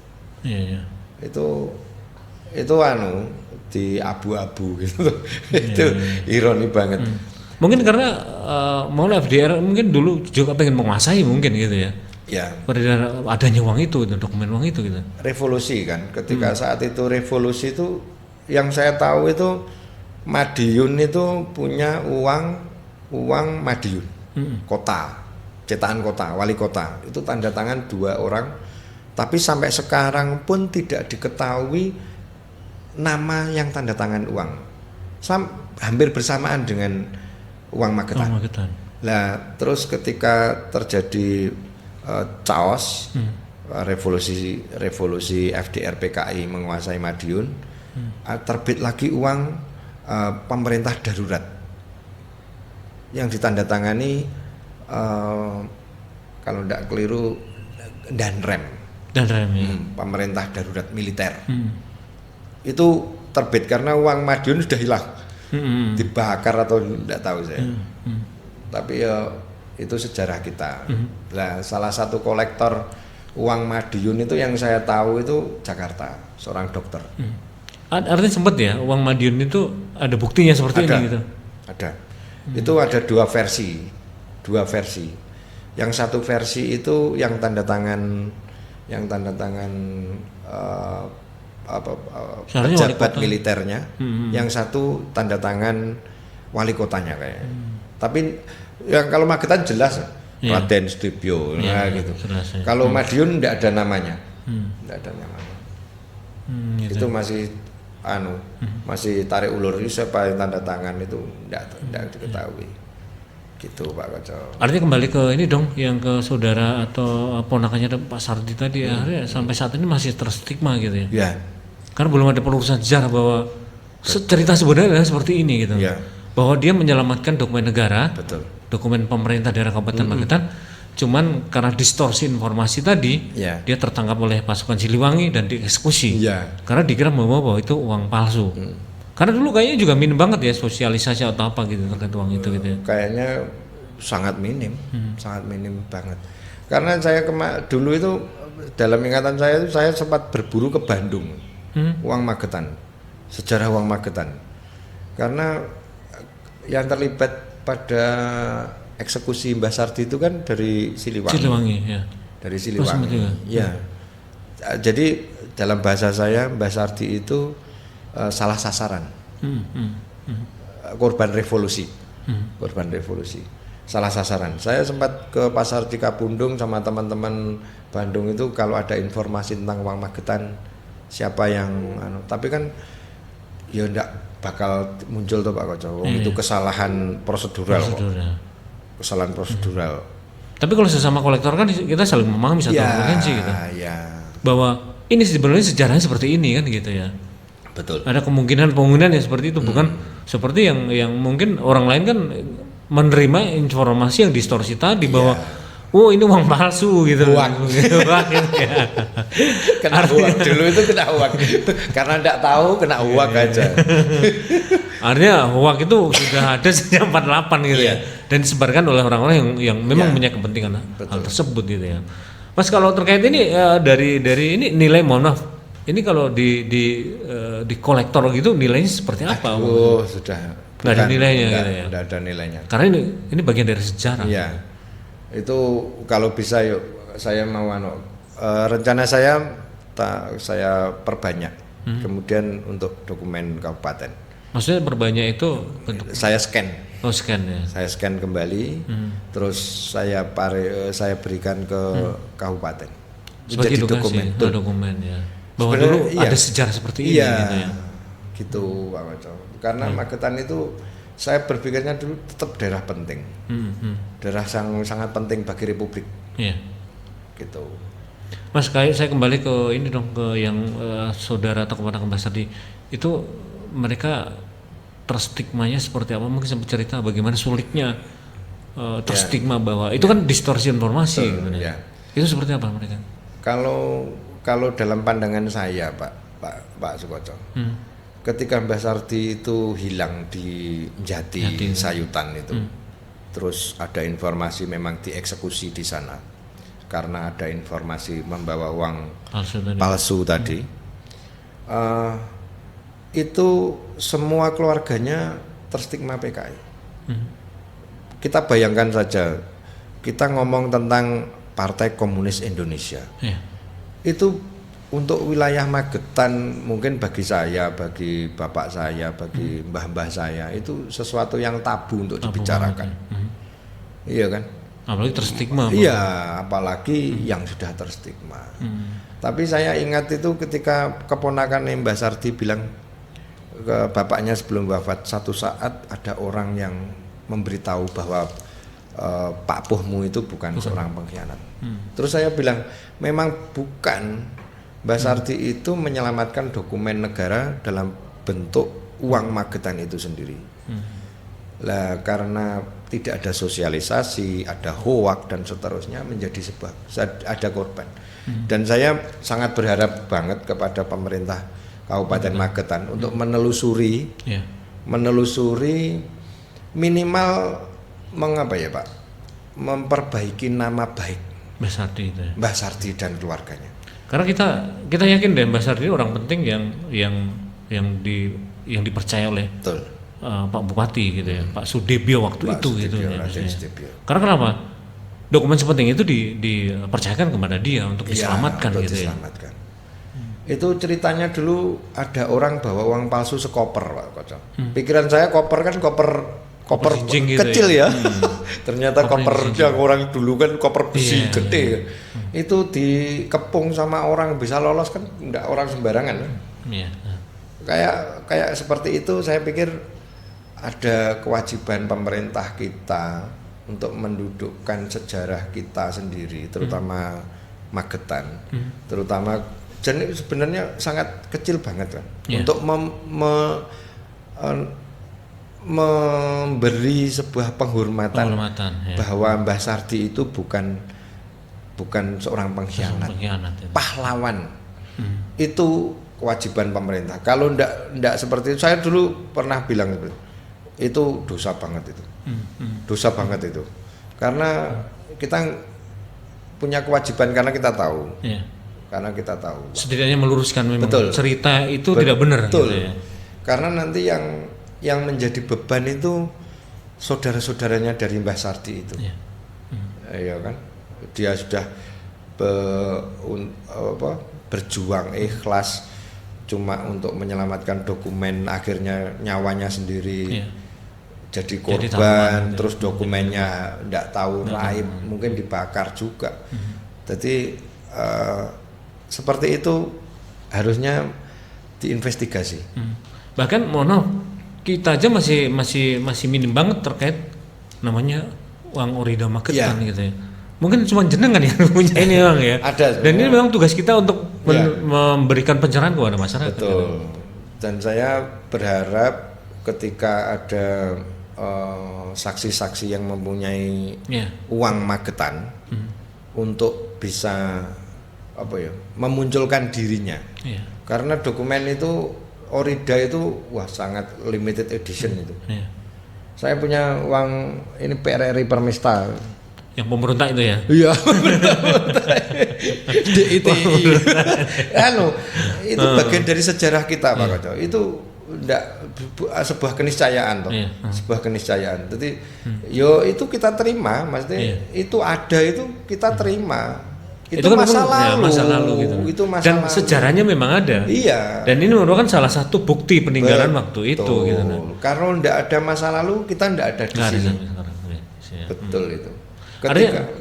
Itu di abu-abu gitu. Itu ironi banget. Mungkin karena mau FDR mungkin dulu juga pengen menguasai mungkin gitu ya. Ya. Pada adanya uang itu, dokumen uang itu gitu. Revolusi kan, ketika saat itu revolusi itu yang saya tahu itu Madiun itu punya uang Madiun. Kota, cetakan kota, wali kota itu tanda tangan 2 orang Tapi sampai sekarang pun tidak diketahui nama yang tanda tangan uang. Hampir bersamaan dengan uang Magetan. Nah, terus ketika terjadi chaos, revolusi FDR PKI menguasai Madiun, terbit lagi uang pemerintah darurat yang ditandatangani kalau tidak keliru Danrem ya. Pemerintah darurat militer. Itu terbit karena uang Madiun sudah hilang, dibakar atau tidak tahu saya. Tapi ya itu sejarah kita. Nah, salah satu kolektor uang Madiun itu yang saya tahu itu Jakarta, seorang dokter. Artinya sempat ya uang Madiun itu ada buktinya seperti ini gitu. Ada. Itu ada dua versi. Yang satu versi itu yang tanda tangan pejabat militernya, yang satu tanda tangan wali kotanya kayaknya. Tapi yang kalau Magetan jelas Raden Sudibyo, gitu. Jelas, ya. Kalau Madiun tidak ada namanya, gitu. Itu masih masih tarik ulur, siapa yang tanda tangan itu tidak diketahui. Gitu Pak Koco. Artinya kembali ke ini dong, yang ke saudara atau ponakannya Pak Sardi tadi, akhirnya sampai saat ini masih terstigma gitu ya. Ya. Karena belum ada penelusuran sejarah bahwa cerita sebenarnya seperti ini gitu. Ya. Bahwa dia menyelamatkan dokumen negara, betul, dokumen pemerintah daerah Kabupaten Magetan, cuman karena distorsi informasi tadi, dia tertangkap oleh pasukan Siliwangi dan dieksekusi. Karena dikira bahwa itu uang palsu. Karena dulu kayaknya juga minim banget ya sosialisasi atau apa gitu terkait uang itu gitu ya. Kayaknya sangat minim, sangat minim banget. Karena saya dulu itu dalam ingatan saya sempat berburu ke Bandung, uang Magetan, sejarah uang Magetan. Karena yang terlibat pada eksekusi Mbah Sardi itu kan dari Siliwangi ya. Dari Siliwangi. Ya. Jadi dalam bahasa saya Mbah Sardi itu salah sasaran, korban revolusi, salah sasaran. Saya sempat ke pasar Cikapundung sama teman-teman Bandung itu, kalau ada informasi tentang uang Magetan siapa yang tapi kan ya enggak bakal muncul tuh Pak Koco. Itu kesalahan prosedural. Kesalahan prosedural. Tapi kalau sesama kolektor kan kita saling memahami satu frekuensi gitu. Bahwa ini sebenarnya sejarahnya seperti ini kan gitu ya. Betul. Ada kemungkinan yang seperti itu, bukan seperti yang mungkin orang lain kan menerima informasi yang distorsi tadi bahwa oh ini uang palsu gitu. Uang. Kena uang dulu itu kena uang. Karena tidak tahu kena uang aja. Artinya uang itu sudah ada sejak 48 gitu ya. Dan disebarkan oleh orang-orang yang memang punya kepentingan hal tersebut gitu ya. Mas, kalau terkait ini dari ini nilai, mohon maaf, ini kalau di kolektor gitu nilainya seperti apa? Oh, sudah. Nggak ada nilainya gitu ya. Nggak ada nilainya. Karena ini bagian dari sejarah. Iya. Itu kalau bisa yuk saya mau rencana saya perbanyak. Kemudian untuk dokumen kabupaten. Maksudnya perbanyak itu bentuk saya scan. Oh, scan ya. Saya scan kembali, terus saya berikan ke kabupaten. Sebagai dokumen ya. Bahwa dulu ada sejarah seperti ini gitu ya. Gitu Pak Koco. Karena Magetan itu saya berpikirnya dulu tetap daerah penting. Daerah sangat penting bagi Republik. Iya. Gitu. Mas, kayak saya kembali ke ini dong, ke yang saudara atau keponakan Mbah Sardi itu, mereka terstigmanya seperti apa? Mungkin sempat cerita bagaimana sulitnya terstigma bahwa itu kan distorsi informasi gitu ya. Itu seperti apa mereka? Kalau dalam pandangan saya Pak Sukoco, ketika Mbah Sardi itu hilang di Jati Sayutan itu, terus ada informasi memang dieksekusi di sana karena ada informasi membawa uang palsu tadi. Itu semua keluarganya terstigma PKI. Kita bayangkan saja, kita ngomong tentang Partai Komunis Indonesia. Itu untuk wilayah Magetan, mungkin bagi saya, bagi bapak saya, bagi mbah-mbah saya, itu sesuatu yang tabu untuk dibicarakan. Iya kan? Apalagi terstigma. Iya, apalagi yang sudah terstigma. Tapi saya ingat itu ketika keponakan Mbah Sardi bilang ke bapaknya sebelum wafat, satu saat ada orang yang memberitahu bahwa Pak Puhmu itu bukan seorang pengkhianat. Terus saya bilang, memang bukan. Mbah Sardi itu menyelamatkan dokumen negara dalam bentuk uang Magetan itu sendiri. Lah karena tidak ada sosialisasi, ada hoak dan seterusnya, menjadi sebuah ada korban. Dan saya sangat berharap banget kepada pemerintah Kabupaten Magetan untuk menelusuri minimal mengapa ya Pak, memperbaiki nama baik Mbah Sardi itu ya. Mbah Sardi dan keluarganya. Karena kita yakin deh Mbah Sardi orang penting yang dipercaya oleh Betul. Pak Bupati gitu ya, Pak Sudebyo waktu Pak itu Sudebyo, gitu ya. Raden Sudebyo. Karena kenapa? Dokumen sepenting itu dipercayakan kepada dia untuk diselamatkan untuk gitu diselamatkan. Itu ceritanya dulu ada orang bawa uang palsu sekoper Pak Koco. Pikiran saya koper kan koper jinjing kecil gitu ya. Ternyata koper yang orang dulu kan koper besi Iya, gede. Itu dikepung sama orang bisa lolos kan enggak orang sembarangan. Iya. Kayak seperti itu saya pikir ada kewajiban pemerintah kita untuk mendudukkan sejarah kita sendiri, terutama Magetan, terutama jadi sebenarnya sangat kecil banget kan, untuk memberi sebuah penghormatan bahwa Mbah Sardi itu bukan seorang pengkhianat, pahlawan. Itu kewajiban pemerintah. Kalau ndak seperti itu, saya dulu pernah bilang itu dosa banget itu. Dosa banget itu. Karena kita punya kewajiban karena kita tahu. Karena kita tahu. Setidaknya meluruskan memang cerita itu tidak benar gitu ya. Karena nanti yang menjadi beban itu saudara-saudaranya dari Mbah Sardi itu. Iya kan? Dia sudah berjuang ikhlas cuma untuk menyelamatkan dokumen, akhirnya nyawanya sendiri jadi korban, terus dokumennya tidak tahu raib, mungkin dibakar juga. Jadi seperti itu harusnya diinvestigasi. Bahkan kita aja masih minim banget terkait namanya uang Orida Magetan gitu ya. Mungkin cuma jenengan yang punya ini Bang ya. Ada. Dan ini memang tugas kita untuk memberikan pencerahan kepada masyarakat. Betul. Dan saya berharap ketika ada saksi-saksi yang mempunyai uang Magetan untuk bisa memunculkan dirinya. Karena dokumen itu Orida itu sangat limited edition itu. Saya punya uang ini PRRI Permesta. Yang pemberontak itu ya? Iya. DITI. Itu bagian dari sejarah kita Pak Koco. Itu sebuah keniscayaan toh. Sebuah keniscayaan. Jadi itu kita terima, maksudnya itu ada itu kita terima. Itu kan masa lalu gitu. Itu masa dan lalu. Sejarahnya memang ada. Iya. Dan ini merupakan salah satu bukti peninggalan waktu itu gitu. Karena tidak ada masa lalu, kita tidak ada di sini. Betul itu.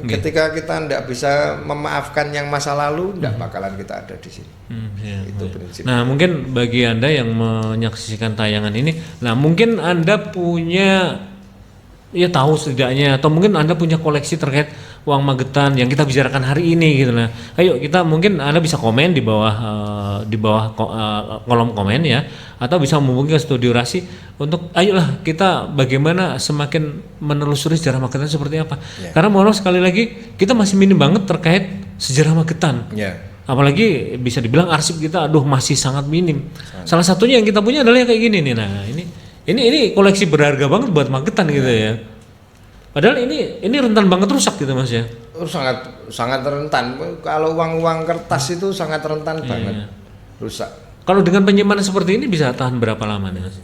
Ketika kita tidak bisa memaafkan yang masa lalu, tidak bakalan kita ada di sini. Itu prinsip. Nah, mungkin bagi Anda yang menyaksikan tayangan ini, mungkin Anda punya tahu setidaknya, atau mungkin Anda punya koleksi terkait uang Magetan yang kita bicarakan hari ini gitu. Nah, ayo kita mungkin Anda bisa komen di bawah kolom komen ya, atau bisa menghubungi ke Studio Rasi untuk ayolah kita bagaimana semakin menelusuri sejarah Magetan seperti apa. Karena mohon sekali lagi kita masih minim banget terkait sejarah Magetan. Apalagi bisa dibilang arsip kita masih sangat minim. Salah satunya yang kita punya adalah yang kayak gini nih. Nah, ini koleksi berharga banget buat Magetan gitu ya. Padahal ini rentan banget rusak gitu Mas ya. Sangat rentan. Kalau uang kertas itu sangat rentan banget rusak. Kalau dengan penyimpanan seperti ini bisa tahan berapa lama nih Mas?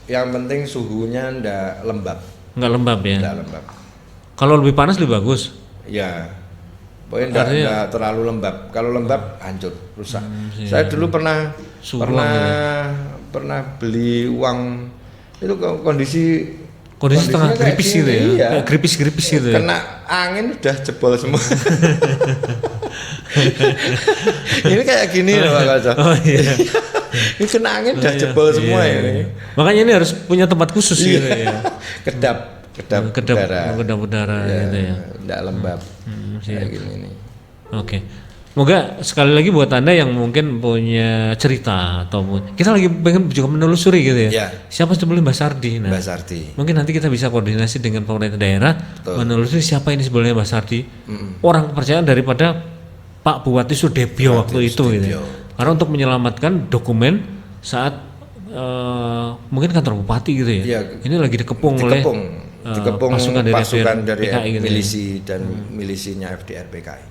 Yang penting suhunya ndak lembab. Nggak lembab ya? Nggak lembab. Kalau lebih panas lebih bagus? Ya, pokoknya nggak terlalu lembab. Kalau lembab hancur, rusak. Saya dulu pernah beli uang itu kondisi Kondisi setengah Kondisinya kayak gripis gini, gitu ya. iya. Kayak gripis-gripis gitu ya. Kena angin udah jebol semua. Ini kayak gini loh Pak Koco. Oh iya. Ini kena angin udah jebol semua Iya, ini. iya. Makanya ini harus punya tempat khusus gitu ya. Kedap Kedap udara gitu ya. Enggak lembab. Kayak gini nih. Oke. Moga sekali lagi buat Anda yang mungkin punya cerita atau kita lagi pengen juga menelusuri gitu ya. Ya. Siapa sebelum Mbak Sardi? Nah, Mbak Sardi. mungkin nanti kita bisa koordinasi dengan pemerintah daerah menelusuri siapa ini sebelumnya Mbak Sardi. Orang kepercayaan daripada Pak Bupati Sudebyo waktu itu gitu ya. Karena untuk menyelamatkan dokumen saat mungkin kantor bupati gitu ya. Iya. Ini lagi dikepung oleh pasukan dari PKI gitu milisi dan milisinya FDR PKI.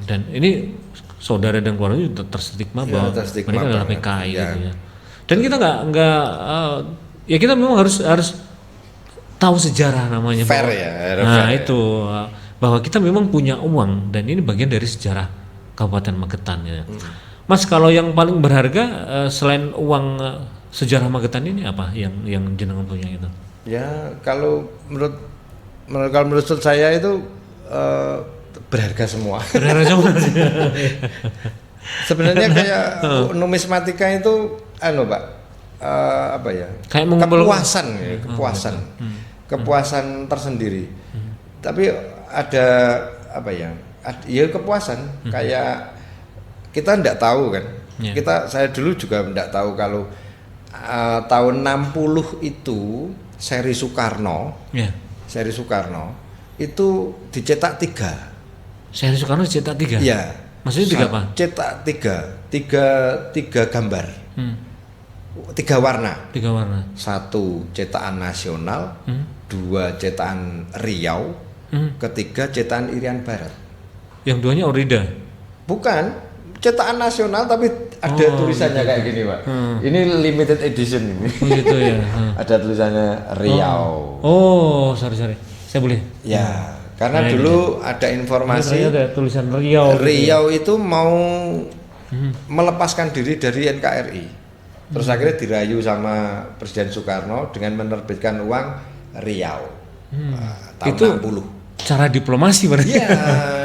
Dan ini saudara dan keluarga itu terstigma bahwa terstigma mereka adalah banget, PKI ya. gitu ya. Dan kita nggak ya kita memang harus tahu sejarah namanya. Fair bahwa, ya. Nah itu bahwa kita memang punya uang dan ini bagian dari sejarah Kabupaten Magetan ya. Mas, kalau yang paling berharga selain uang sejarah Magetan ini apa yang jenengan punya itu? Ya kalau menurut saya itu berharga semua. Berharga semua. Sebenarnya kayak numismatika itu Pak, apa ya? Kayak kepuasan ya, kepuasan tersendiri. Tapi ada apa ya? Ya kepuasan kayak kita enggak tahu kan. Saya dulu juga enggak tahu kalau tahun 60 itu seri Soekarno itu dicetak 3. Seri Soekarno dicetak 3? Iya. Maksudnya 3 apa? Cetak 3 gambar. 3 warna. 3 warna. 1 cetakan nasional, 2 cetakan Riau, ketiga cetakan Irian Barat. Yang duanya Orida? Bukan, cetakan nasional tapi ada tulisannya kayak gini Pak. Ini limited edition ini. Gitu ya. Ada tulisannya Riau. Oh, sorry. Saya boleh? Ya, karena dulu ada informasi ada tulisan Riau. Riau itu mau melepaskan diri dari NKRI. Terus akhirnya dirayu sama Presiden Soekarno dengan menerbitkan uang Riau. Tahun Itu 60. Cara diplomasi berarti. Iya,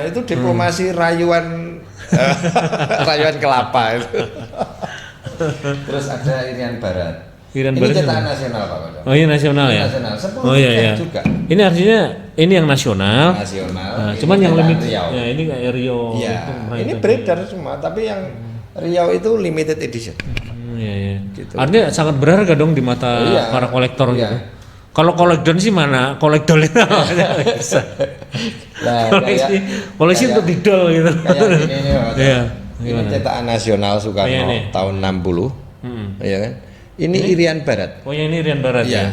itu diplomasi rayuan rayuan kelapa itu. Terus ada Irian Barat. Ini cetakan nasional Pak Koco. Oh iya nasional ya. Nasional. 10 Oh iya. juga. Ini artinya ini yang nasional. Nasional. Cuman yang limit. Riau. Ya ini kayak Rio. Iya. Ini itu. beredar semua, tapi yang Riau itu limited edition. Iya. Gitu. Artinya sangat berharga dong di mata para kolektor gitu. Kalau kolektor sih mana? Kolektor itu bisa. Nah, koleksi untuk didol gitu. Kayak gini nih Pak. Iya. Ini cetakan nasional Soekarno tahun 60. Iya kan? Ini Irian Barat. Oh ya ini Irian Barat ya.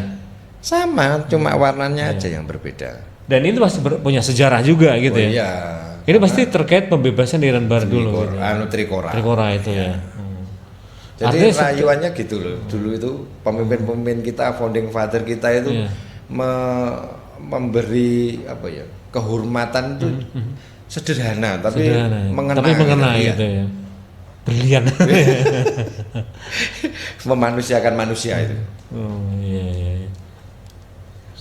Sama, cuma warnanya aja yang berbeda. Dan itu pasti punya sejarah juga gitu ya. Iya. Ini pasti terkait pembebasan Irian Barat dulu. Trikora. Trikora itu ya. Jadi rayuannya gitu loh. Dulu itu pemimpin-pemimpin kita, founding father kita itu memberi apa ya? Kehormatan itu sederhana tapi mengena gitu ya. Brilian. Memanusiakan manusia itu. Oh iya.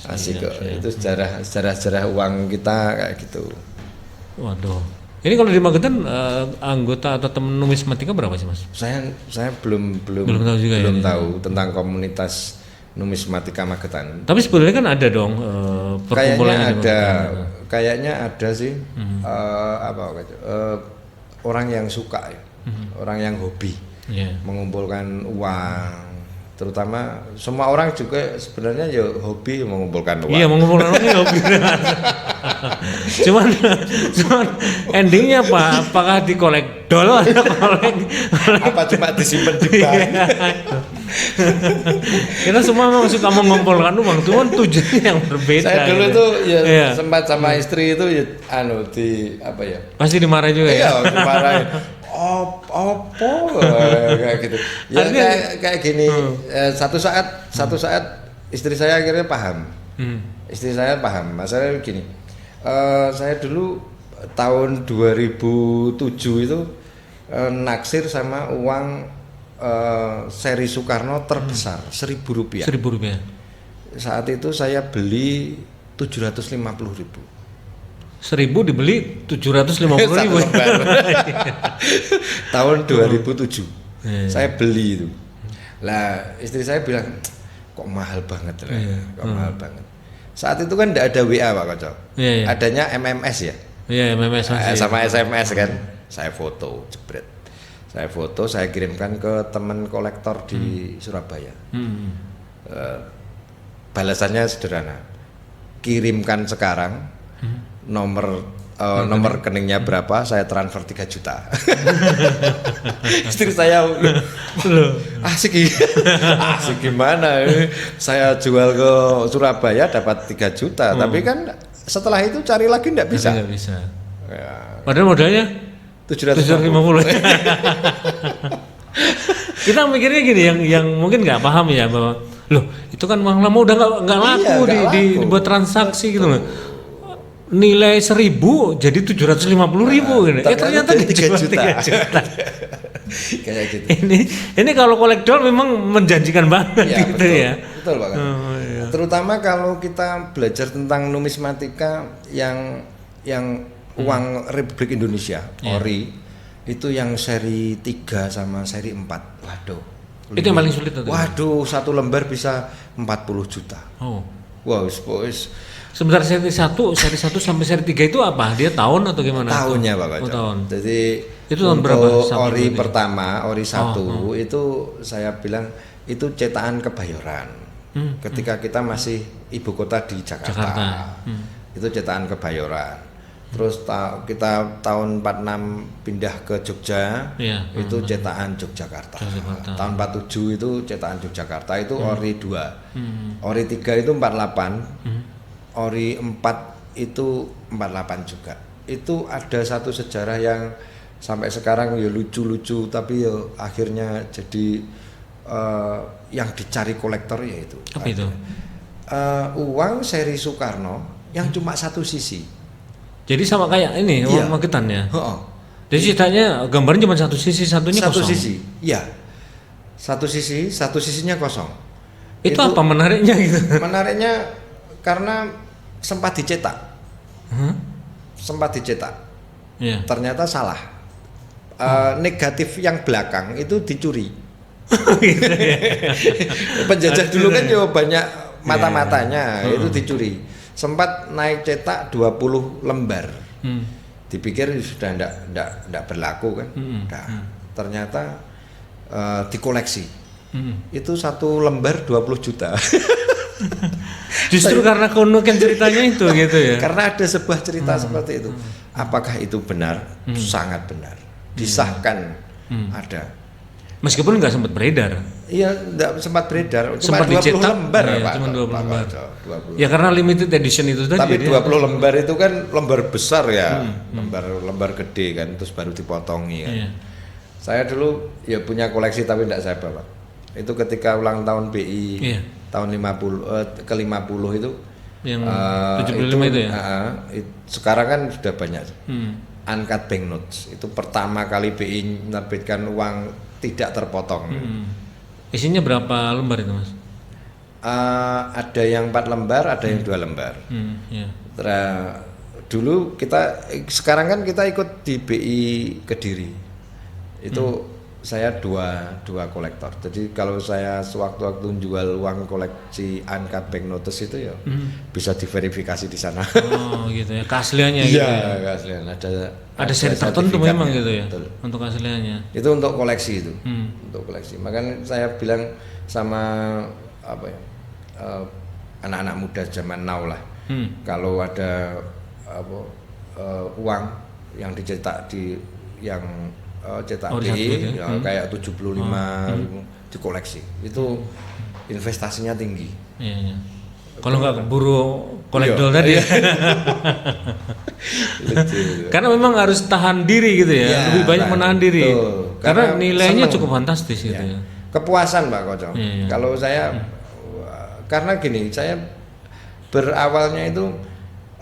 Asik kok. Itu sejarah uang kita kayak gitu. Waduh. Ini kalau di Magetan anggota atau teman numismatika berapa sih Mas? Saya belum tahu juga tahu tentang komunitas numismatika Magetan. Tapi sebetulnya kan ada dong perkumpulan kayaknya ada sih orang yang suka ya. Orang yang hobi mengumpulkan uang, terutama semua orang juga sebenarnya ya hobi mengumpulkan uang. Iya mengumpulkan uang hobi. cuman endingnya apa? Apakah dikolek dol atau kolek? Apa cuma disimpan di bank? Kita semua memang suka mengumpulkan uang, cuman tujuannya yang berbeda. Saya dulu tuh sempat sama istri itu di apa ya? Pasti dimarahin juga ya. Iya, dimarahin. Opo kayak gitu. Ya kayak gini. Satu saat istri saya akhirnya paham. Istri saya paham. Masalahnya gini. Saya dulu tahun 2007 itu naksir sama uang seri Soekarno terbesar, Rp1.000. Rp1.000. saat itu saya beli 750.000. 1.000 dibeli 750.000. Satu lembar. Tahun 2007 saya beli itu. Lah istri saya bilang kok mahal banget lah, kok mahal banget. Saat itu kan tidak ada WA Pak Koco, adanya MMS ya. Iya, MMS sama SMS kan. Saya foto, jebret. Saya foto, saya kirimkan ke teman kolektor di Surabaya. Balasannya sederhana, kirimkan sekarang, nomor rekeningnya berapa, saya transfer 3 juta. Istri saya asik gimana, saya jual ke Surabaya dapat 3 juta, tapi kan setelah itu cari lagi tidak bisa. Nggak bisa. Ya. Padahal modalnya 750. Kita mikirnya gini, yang mungkin nggak paham ya bahwa loh itu kan uang lama udah nggak laku, dibuat transaksi gitu loh. Nilai 1.000 jadi 750.000 gitu. Ternyata 3 juta. Kayak gitu. Ini kalau kolektor memang menjanjikan banget ya, gitu betul, ya. Betul Pak. Iya. Terutama kalau kita belajar tentang numismatika yang uang Republik Indonesia, ORI, itu yang seri 3 sama seri 4. Waduh. Itu yang paling sulit atau? Waduh, satu lembar bisa 40 juta. Oh. Wow, sebentar seri 1 sampai seri 3 itu apa? Dia tahun atau gimana? Tahunnya Pak Koco. Tahun. Jadi itu tahun berapa? ORI pertama, ORI 1 itu saya bilang itu cetakan Kebayoran. Ketika kita masih ibu kota di Jakarta. Itu cetakan Kebayoran. Terus kita tahun 46 pindah ke Jogja, itu cetakan Yogyakarta. Tahun 47 itu cetakan Yogyakarta, itu ORI 2. ORI 3 itu 48. ORI 4 itu 48 juga. Itu ada satu sejarah yang sampai sekarang ya lucu-lucu, tapi ya akhirnya jadi yang dicari kolektor yaitu. Apa itu? Uang seri Soekarno yang cuma satu sisi. Jadi sama kayak ini uang magetan ya. Jadi ceritanya gambarnya cuma satu sisi, satunya satu kosong. Sisi, iya. Satu sisinya kosong. Itu apa menariknya gitu? Menariknya karena sempat dicetak. Yeah. Ternyata salah. Negatif yang belakang itu dicuri. Gitu ya. Penjajah dulu kan juga banyak mata-matanya, itu dicuri. Sempat naik cetak 20 lembar. Dipikir sudah enggak berlaku kan. Ternyata dikoleksi. Itu satu lembar 20 juta. Justru karena keunikan ceritanya itu gitu ya. Karena ada sebuah cerita seperti itu. Apakah itu benar? Sangat benar. Disahkan ada. Meskipun nggak sempat beredar. Iya, enggak sempat beredar. Cuma sempat 20 dicetak, lembar, Pak. Cuma 20 lembar. 20. Ya karena limited edition itu tadi. Tapi 20 lembar itu kan lembar besar ya. Lembar gede kan, terus baru dipotongi kan. Saya dulu ya punya koleksi tapi enggak saya bawa. Itu ketika ulang tahun BI tahun 50 ke-50 itu yang 75 itu ya. Sekarang kan sudah banyak. Uncut banknotes. Itu pertama kali BI menerbitkan uang tidak terpotong. Isinya berapa lembar itu, Mas? Ada yang 4 lembar, ada yang 2 lembar. Dulu sekarang kan kita ikut di BI Kediri. Itu saya dua kolektor. Jadi kalau saya sewaktu-waktu jual uang koleksi uncut banknotes itu ya bisa diverifikasi di sana. Oh gitu ya, keasliannya gitu ya. Iya, keaslian. Ada seri tertentu memang gitu ya. Betul. Untuk keasliannya. Itu untuk koleksi itu. Untuk koleksi. Makanya saya bilang sama anak-anak muda zaman now lah. Kalau ada uang yang dicetak yang cetak BI ya, kayak 75 ribu dikoleksi, itu investasinya tinggi. Iya. Kalau nggak keburu kolektor tadi. Karena memang harus tahan diri gitu ya, lebih banyak menahan diri. Karena nilainya cukup fantastis gitu ya. Kepuasan Pak Koco. Kalau saya karena gini, saya berawalnya itu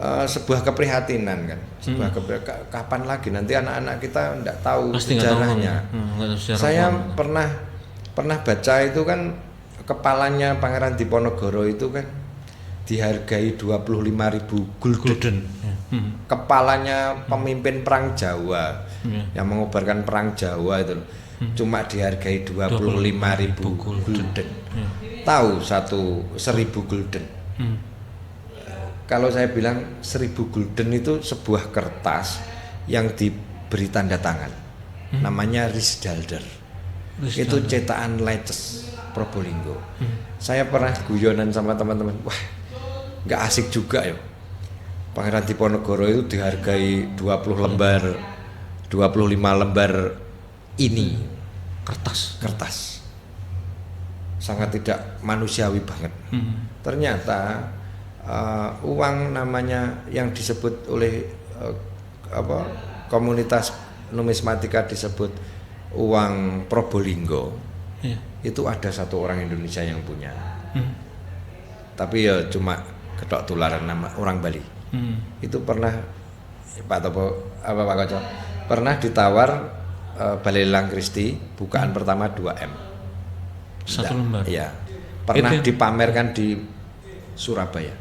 sebuah keprihatinan kan, kapan lagi nanti anak-anak kita tidak tahu sejarahnya. Saya pernah baca itu kan, kepalanya Pangeran Diponegoro itu kan dihargai 25.000 gulden. Gulden. Ya. Kepalanya pemimpin perang Jawa yang mengobarkan perang Jawa itu loh. Cuma dihargai 25.000 gulden. Tahu 1.000 gulden. Kalau saya bilang 1.000 gulden itu sebuah kertas yang diberi tanda tangan. Namanya Riksdalder. Itu cetakan Leces Probolinggo. Saya pernah guyonan sama teman-teman. Wah, nggak asik juga ya. Pangeran Diponegoro itu dihargai 20 lembar, 25 lembar ini kertas. Sangat tidak manusiawi banget. Ternyata uang namanya yang disebut oleh komunitas numismatika disebut uang Probolinggo. Itu ada satu orang Indonesia yang punya. Tapi ya cuma kedok tularan nama orang Bali. Itu pernah Pak Koco pernah ditawar Balai Lelang Christie bukaan pertama 2M. 1 lembar. Iya. Pernah dipamerkan di Surabaya.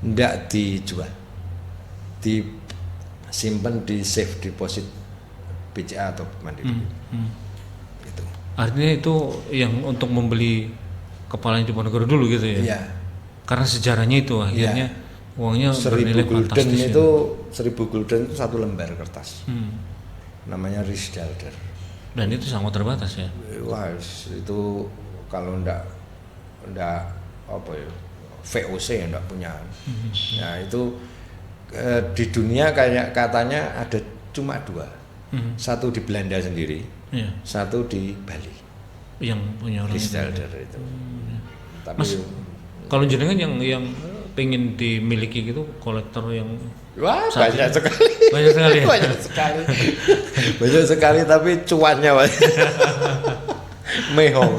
Ndak dijual. Disimpan di safe deposit BCA atau Mandiri. Itu. Artinya itu yang untuk membeli kepalanya Diponegoro dulu gitu ya? Iya. Karena sejarahnya itu akhirnya uangnya 1.000 bernilai gulden fantastis. itu 1.000 gulden itu 1 lembar kertas. Namanya Riksdalder. Dan itu sangat terbatas ya? Wah, itu kalau ndak apa ya VOC ya ndak punya. Nah itu di dunia kayak katanya ada cuma 2. Satu di Belanda sendiri, satu di Bali. Yang punya orang Riksdalder itu. Tapi Mas, kalau jenengan yang pengen dimiliki gitu kolektor yang wah banyak sekali. Banyak sekali. Ya? Banyak sekali. Banyak sekali tapi cuannya banyak. Mehong.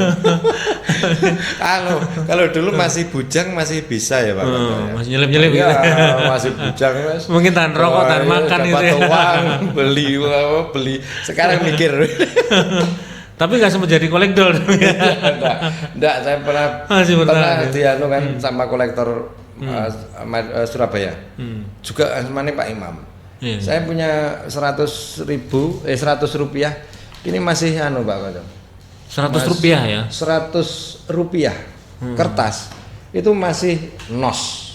Kalau dulu masih bujang masih bisa ya Pak. Masih nyelip-nyelip ya, gitu. masih bujang Mas. Mungkin tahan rokok, tahan makan gitu. Dapat uang, beli. Sekarang mikir. Tapi nggak sempat jadi kolektor. Enggak, saya pernah dianu kan sama kolektor Surabaya. Juga asmane Pak Imam. Saya punya 100 rupiah. Ini masih anu Pak Koco. 100 rupiah ya? 100 rupiah kertas itu masih nos,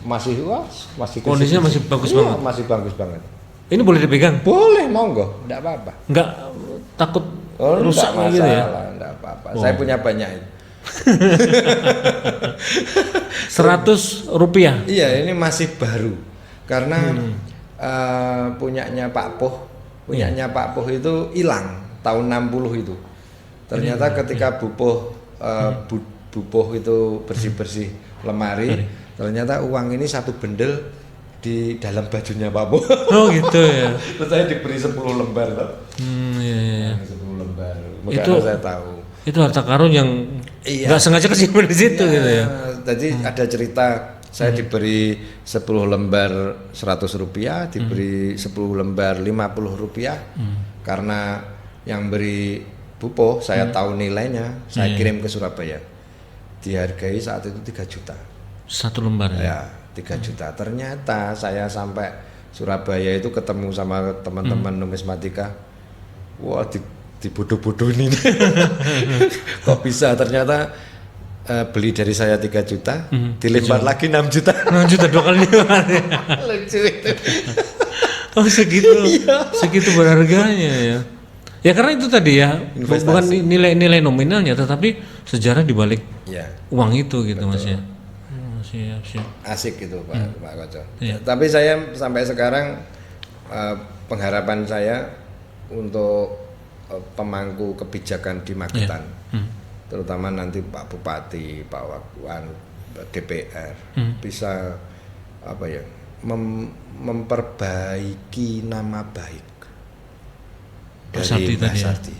masih kondisinya masih bagus banget. Masih bagus banget. Ini boleh dipegang? Boleh, monggo, enggak apa-apa. Enggak takut rusak enggak gitu ya? Enggak apa-apa. Saya punya banyak itu. 100 rupiah. Iya, ini masih baru. Karena punyanya Pak Poh itu hilang tahun 60 itu. Ternyata ketika Bu Poh itu bersih-bersih lemari, ternyata uang ini 1 bendel di dalam bajunya Pak Poh. Oh gitu ya. Terus saya diberi 10 lembar loh. Iya. 10 lembar. Itu saya tahu. Itu harta karun yang nggak sengaja kesimpan di situ gitu ya. Jadi ada cerita saya diberi 10 lembar 100 rupiah, diberi 10 lembar 50 rupiah karena yang beri Bu Poh saya tahu nilainya, saya kirim ke Surabaya. Dihargai saat itu 3 juta. 1 lembar ya? 3 juta. Ternyata saya sampai Surabaya itu ketemu sama teman-teman numismatika. Wah, dibodoh-bodohin ini. Kok bisa? Ternyata beli dari saya 3 juta, dilempar lagi 6 juta. 6 juta 2 kali lipat. Lucu itu. Oh segitu, segitu berharganya ya. Ya karena itu tadi ya, bukan nilai nominalnya, tetapi sejarah dibalik uang itu gitu. Betul. Mas ya. Siap. Asik gitu Pak Koco. Tapi saya sampai sekarang pengharapan saya untuk pemangku kebijakan di Magetan, terutama nanti Pak Bupati, Pak Wakwan, DPR bisa memperbaiki nama baik dari Mbah Sarti.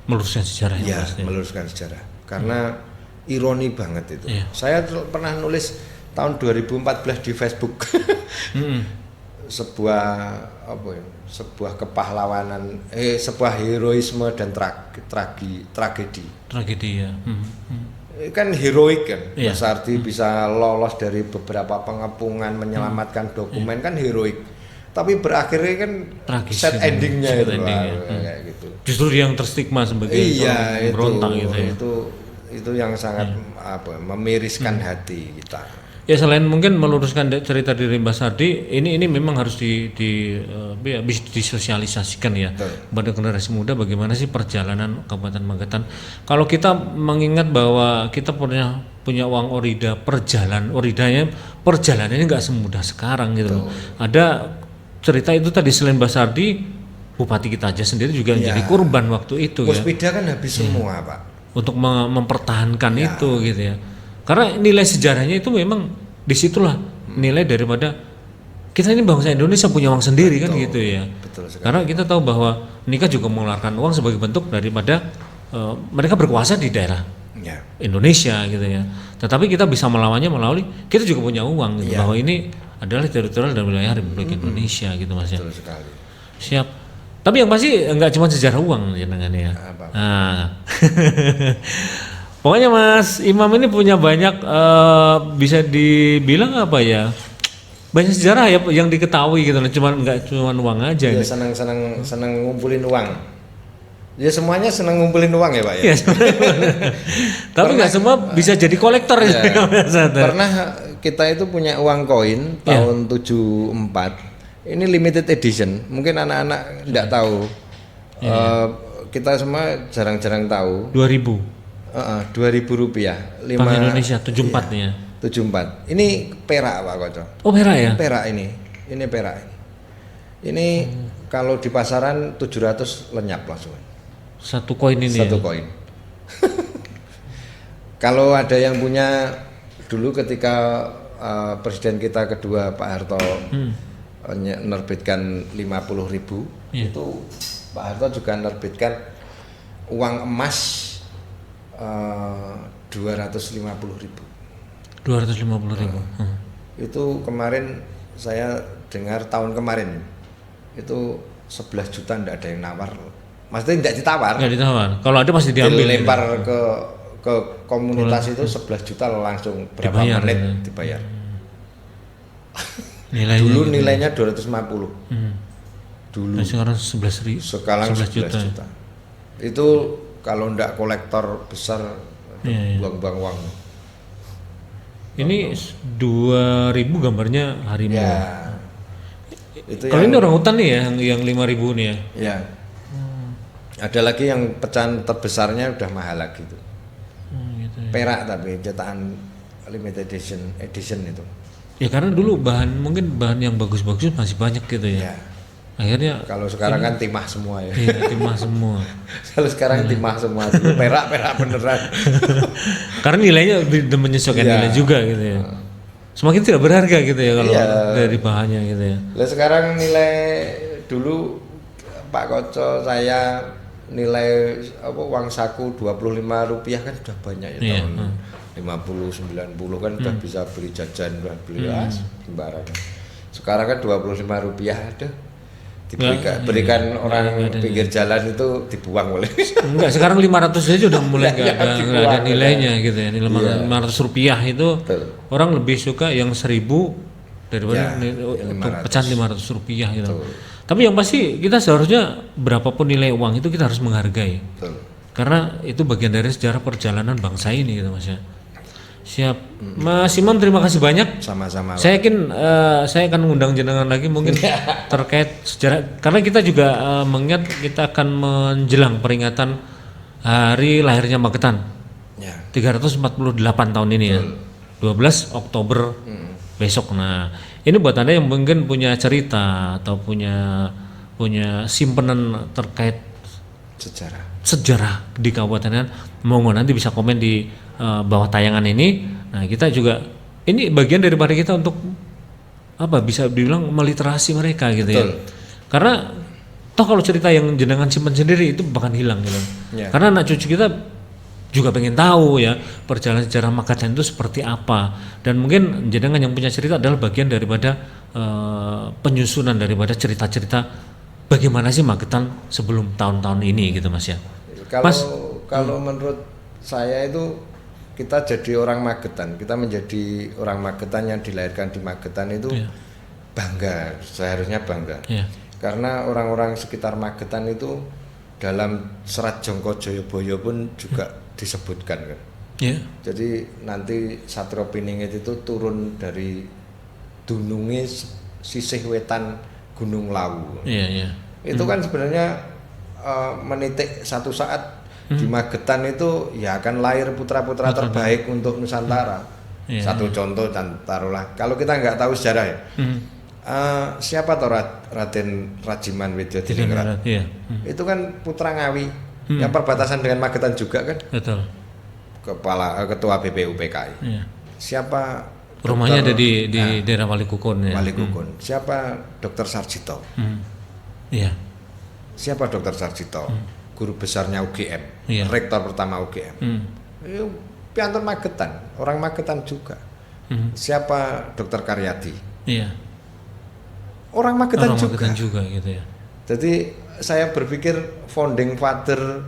Meluruskan sejarah ya, meluruskan sejarah. Karena ironi banget itu. Saya pernah nulis tahun 2014 di Facebook sebuah kepahlawanan, sebuah heroisme dan tragedi. Tragedi ya. kan heroik kan. Iya. Mbak Sardi bisa lolos dari beberapa pengepungan menyelamatkan dokumen kan heroik. Tapi berakhirnya kan Tragis sad gitu. endingnya Sad itu endingnya. kayak gitu. Justru dia yang terstigma sebagai Iya seorang itu, berontak gitu ya. itu yang sangat memiriskan hati kita. Ya selain mungkin meluruskan cerita dari Mbak Sardi, ini memang harus disosialisasikan ya kepada generasi muda bagaimana sih perjalanan Kabupaten Magetan. Kalau kita mengingat bahwa kita punya uang orida oridanya perjalanannya nggak semudah sekarang gitu loh. Ada cerita itu tadi selain Mbak Sardi, Bupati kita aja sendiri juga menjadi korban waktu itu ya. Puspida kan habis semua Pak. Untuk mempertahankan itu gitu ya. Karena nilai sejarahnya itu memang disitulah nilai daripada kita ini bangsa Indonesia punya uang sendiri kan gitu ya. Betul sekali. Karena kita tahu bahwa nikah juga mengeluarkan uang sebagai bentuk daripada mereka berkuasa di daerah Indonesia gitu ya. Tetapi kita bisa melawannya melalui kita juga punya uang gitu bahwa ini adalah teritorial dan wilayah Republik Indonesia gitu Mas ya. Betul sekali. Siap. Tapi yang pasti enggak cuma sejarah uang jenengan ya. Nah. Pokoknya Mas Imam ini punya banyak bisa dibilang apa ya? Banyak sejarah ya yang diketahui gitu loh. Enggak cuma uang aja. Ya senang ngumpulin uang. Ya semuanya senang ngumpulin uang ya Pak ya. Tapi nggak semua bisa jadi kolektor ya. Pernah kita itu punya uang koin tahun 74. Ini limited edition. Mungkin anak-anak enggak tahu. Kita semua jarang-jarang tahu. 2000. 2.000 rupiah. Bank Indonesia 74 nya. 74. Ini perak Pak Koco. Oh perak ya? Perak ini perak ini. Ini kalau di pasaran 700 lenyap langsung. Satu koin ini. Satu koin. Kalau ada yang punya dulu ketika presiden kita kedua Pak Harto menerbitkan 50.000 itu Pak Harto juga menerbitkan uang emas 250.000. 250.000. Itu kemarin saya dengar tahun kemarin itu 11 juta enggak ada yang nawar. Maksudnya enggak ditawar. Enggak ditawar. Kalau ada pasti diambil. Dilempar ke komunitas itu 11 juta langsung berapa dibayar, menit ya. dibayar. Nilainya Dulu gitu. nilainya 250. Dulu. Nah, sekarang 11 Sekarang 11 juta. Itu kalau ndak kolektor besar buang-buang uang. Ini 2000 gambarnya harimau. Ya. Itu Kalau ini orang hutan nih ya yang 5000 nih ya. Ya. Ada lagi yang pecahan terbesarnya udah mahal lagi tuh. Gitu ya. Perak tapi cetakan limited edition itu. Ya karena dulu mungkin bahan yang bagus-bagus masih banyak gitu ya. Ya. Akhirnya Kalau sekarang kan timah semua ya. iya, timah semua. Kalau sekarang timah semua, dulu perak beneran. Karena nilainya menyesuaikan nilai juga gitu ya. Semakin tidak berharga gitu ya kalau dari bahannya gitu ya. Lah sekarang nilai dulu Pak Koco saya nilai uang saku 25 rupiah kan sudah banyak ya tahun 50 90 kan udah bisa beli jajan, udah beli sembarangan. Sekarang kan 25 rupiah ada. Berikan orang pinggir jalan itu dibuang oleh. Enggak, sekarang 500 aja udah mulai enggak ada nilainya gitu ya. 500 rupiah itu orang lebih suka yang 1000 daripada pecahan 500 rupiah gitu. Tapi yang pasti kita seharusnya berapapun nilai uang itu kita harus menghargai. Karena itu bagian dari sejarah perjalanan bangsa ini gitu Mas ya. Siap. Mas Imam terima kasih banyak. Sama-sama. Saya yakin saya akan mengundang jenengan lagi mungkin terkait sejarah karena kita juga mengingat kita akan menjelang peringatan hari lahirnya Magetan. Ya. 348 tahun ini ya. 12 Oktober besok. Nah, ini buat Anda yang mungkin punya cerita atau punya simpenan terkait sejarah di Kabupaten, monggo nanti bisa komen di bawah tayangan ini. Nah, kita juga ini bagian daripada kita untuk bisa dibilang meliterasi mereka gitu ya. Karena toh kalau cerita yang jenengan simpan sendiri itu bahkan hilang gitu. Karena anak cucu kita juga pengen tahu ya perjalanan sejarah Magetan itu seperti apa, dan mungkin jenengan yang punya cerita adalah bagian daripada penyusunan daripada cerita-cerita bagaimana sih Magetan sebelum tahun-tahun ini gitu Mas ya. Kalau menurut saya itu kita jadi orang Magetan, kita menjadi orang Magetan yang dilahirkan di Magetan itu bangga, seharusnya bangga. Karena orang-orang sekitar Magetan itu dalam Serat Jongko Joyoboyo pun juga disebutkan kan. Jadi nanti Satrio Piningit itu turun dari dununge sisih wetan Gunung Lawu. Itu kan sebenarnya menitik satu saat di Magetan itu ya akan lahir putra-putra terbaik untuk Nusantara. Satu contoh dan taruhlah kalau kita nggak tahu sejarah ya. Siapa toh Raden Rajiman Widya Diningrat? Itu kan putra Ngawi yang perbatasan dengan Magetan juga kan? Betul. Ketua BPUPKI. Siapa rumahnya ada di daerah Walikukun ya. Walikukun. Siapa Dr. Sarjito? Siapa Dr. Sarjito? Guru besarnya UGM, rektor pertama UGM. Itu piantun Magetan, orang Magetan juga. Siapa Dr. Karyadi? Orang Magetan juga gitu ya. Jadi saya berpikir founding father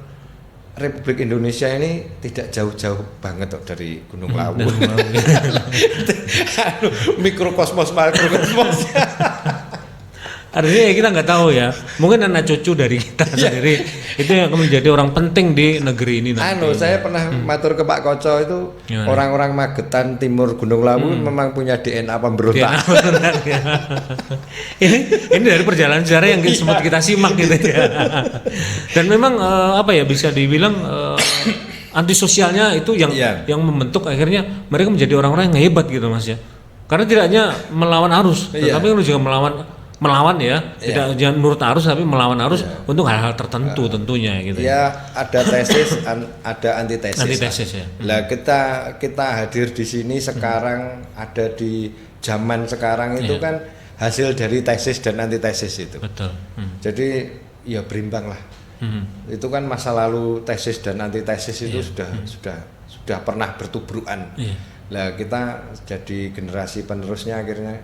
Republik Indonesia ini tidak jauh-jauh banget dari Gunung Lawu. Mikrokosmos. Artinya kita nggak tahu ya, mungkin anak cucu dari kita sendiri itu yang akan menjadi orang penting di negeri ini nanti. Saya pernah matur ke Pak Koco itu orang-orang Magetan Timur Gunung Lawu memang punya DNA pemberontak. ini dari perjalanan sejarah yang sempat kita simak gitu ya. Dan memang bisa dibilang antisosialnya itu yang membentuk akhirnya mereka menjadi orang-orang yang hebat gitu Mas ya. Karena tidak hanya melawan arus, tetapi juga melawan tidak jangan menurut arus tapi melawan arus untuk hal-hal tertentu tentunya gitu. Ada tesis, ada antitesis. Antitesis ya. Lah kita hadir di sini sekarang ada di zaman sekarang itu kan hasil dari tesis dan antitesis itu. Betul. Jadi ya berimbang lah. Itu kan masa lalu tesis dan antitesis itu sudah pernah bertubrukan. Lah kita jadi generasi penerusnya akhirnya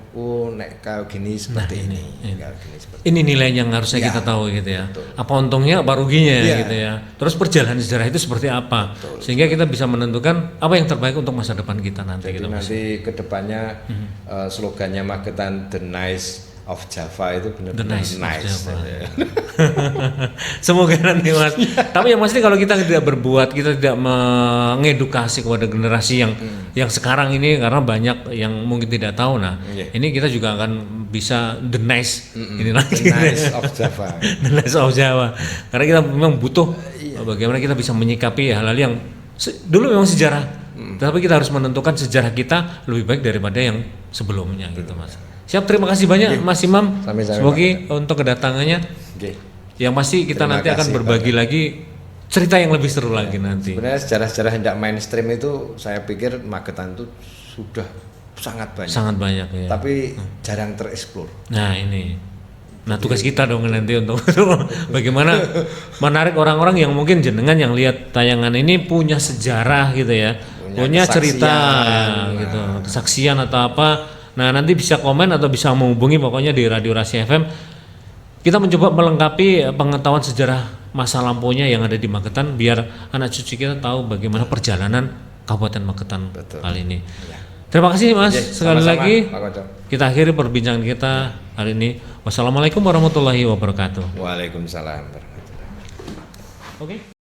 nek kayak gini seperti ini. Ini nilai yang harusnya kita tahu gitu ya. Betul. Apa untungnya apa ruginya gitu ya. Terus perjalanan sejarah itu seperti apa? Sehingga kita bisa menentukan apa yang terbaik untuk masa depan kita nanti. Jadi nanti kedepannya slogannya Magetan The Nice of Java itu benar-benar nice. Semoga nanti Mas. Tapi yang pasti kalau kita tidak berbuat, kita tidak mengedukasi kepada generasi yang sekarang ini karena banyak yang mungkin tidak tahu. Ini kita juga akan bisa the nice ini lagi. The Nice of Java. The Nice of Java. Karena kita memang butuh bagaimana kita bisa menyikapi hal-hal yang dulu memang sejarah. Tapi kita harus menentukan sejarah kita lebih baik daripada yang sebelumnya gitu Mas. Siap, terima kasih banyak Mas Imam. Semoga untuk kedatangannya. Yang pasti kita nanti akan berbagi lagi cerita yang lebih seru lagi nanti. Sebenarnya sejarah-sejarah yang tidak mainstream itu saya pikir Magetan itu sudah sangat banyak. Sangat banyak ya. Tapi jarang tereksplor. Nah ini. Nah tugas kita dong nanti untuk bagaimana menarik orang-orang yang mungkin jenengan yang lihat tayangan ini punya sejarah gitu ya. Punya cerita gitu, kesaksian atau apa. Nah nanti bisa komen atau bisa menghubungi pokoknya di Radio Rasi FM. Kita mencoba melengkapi pengetahuan sejarah masa lampaunya yang ada di Magetan biar anak cucu kita tahu bagaimana perjalanan Kabupaten Magetan kali ini. Terima kasih Mas sekali lagi. Kita akhiri perbincangan kita hari ini. Wassalamualaikum warahmatullahi wabarakatuh. Waalaikumsalam warahmatullahi wabarakatuh. Oke.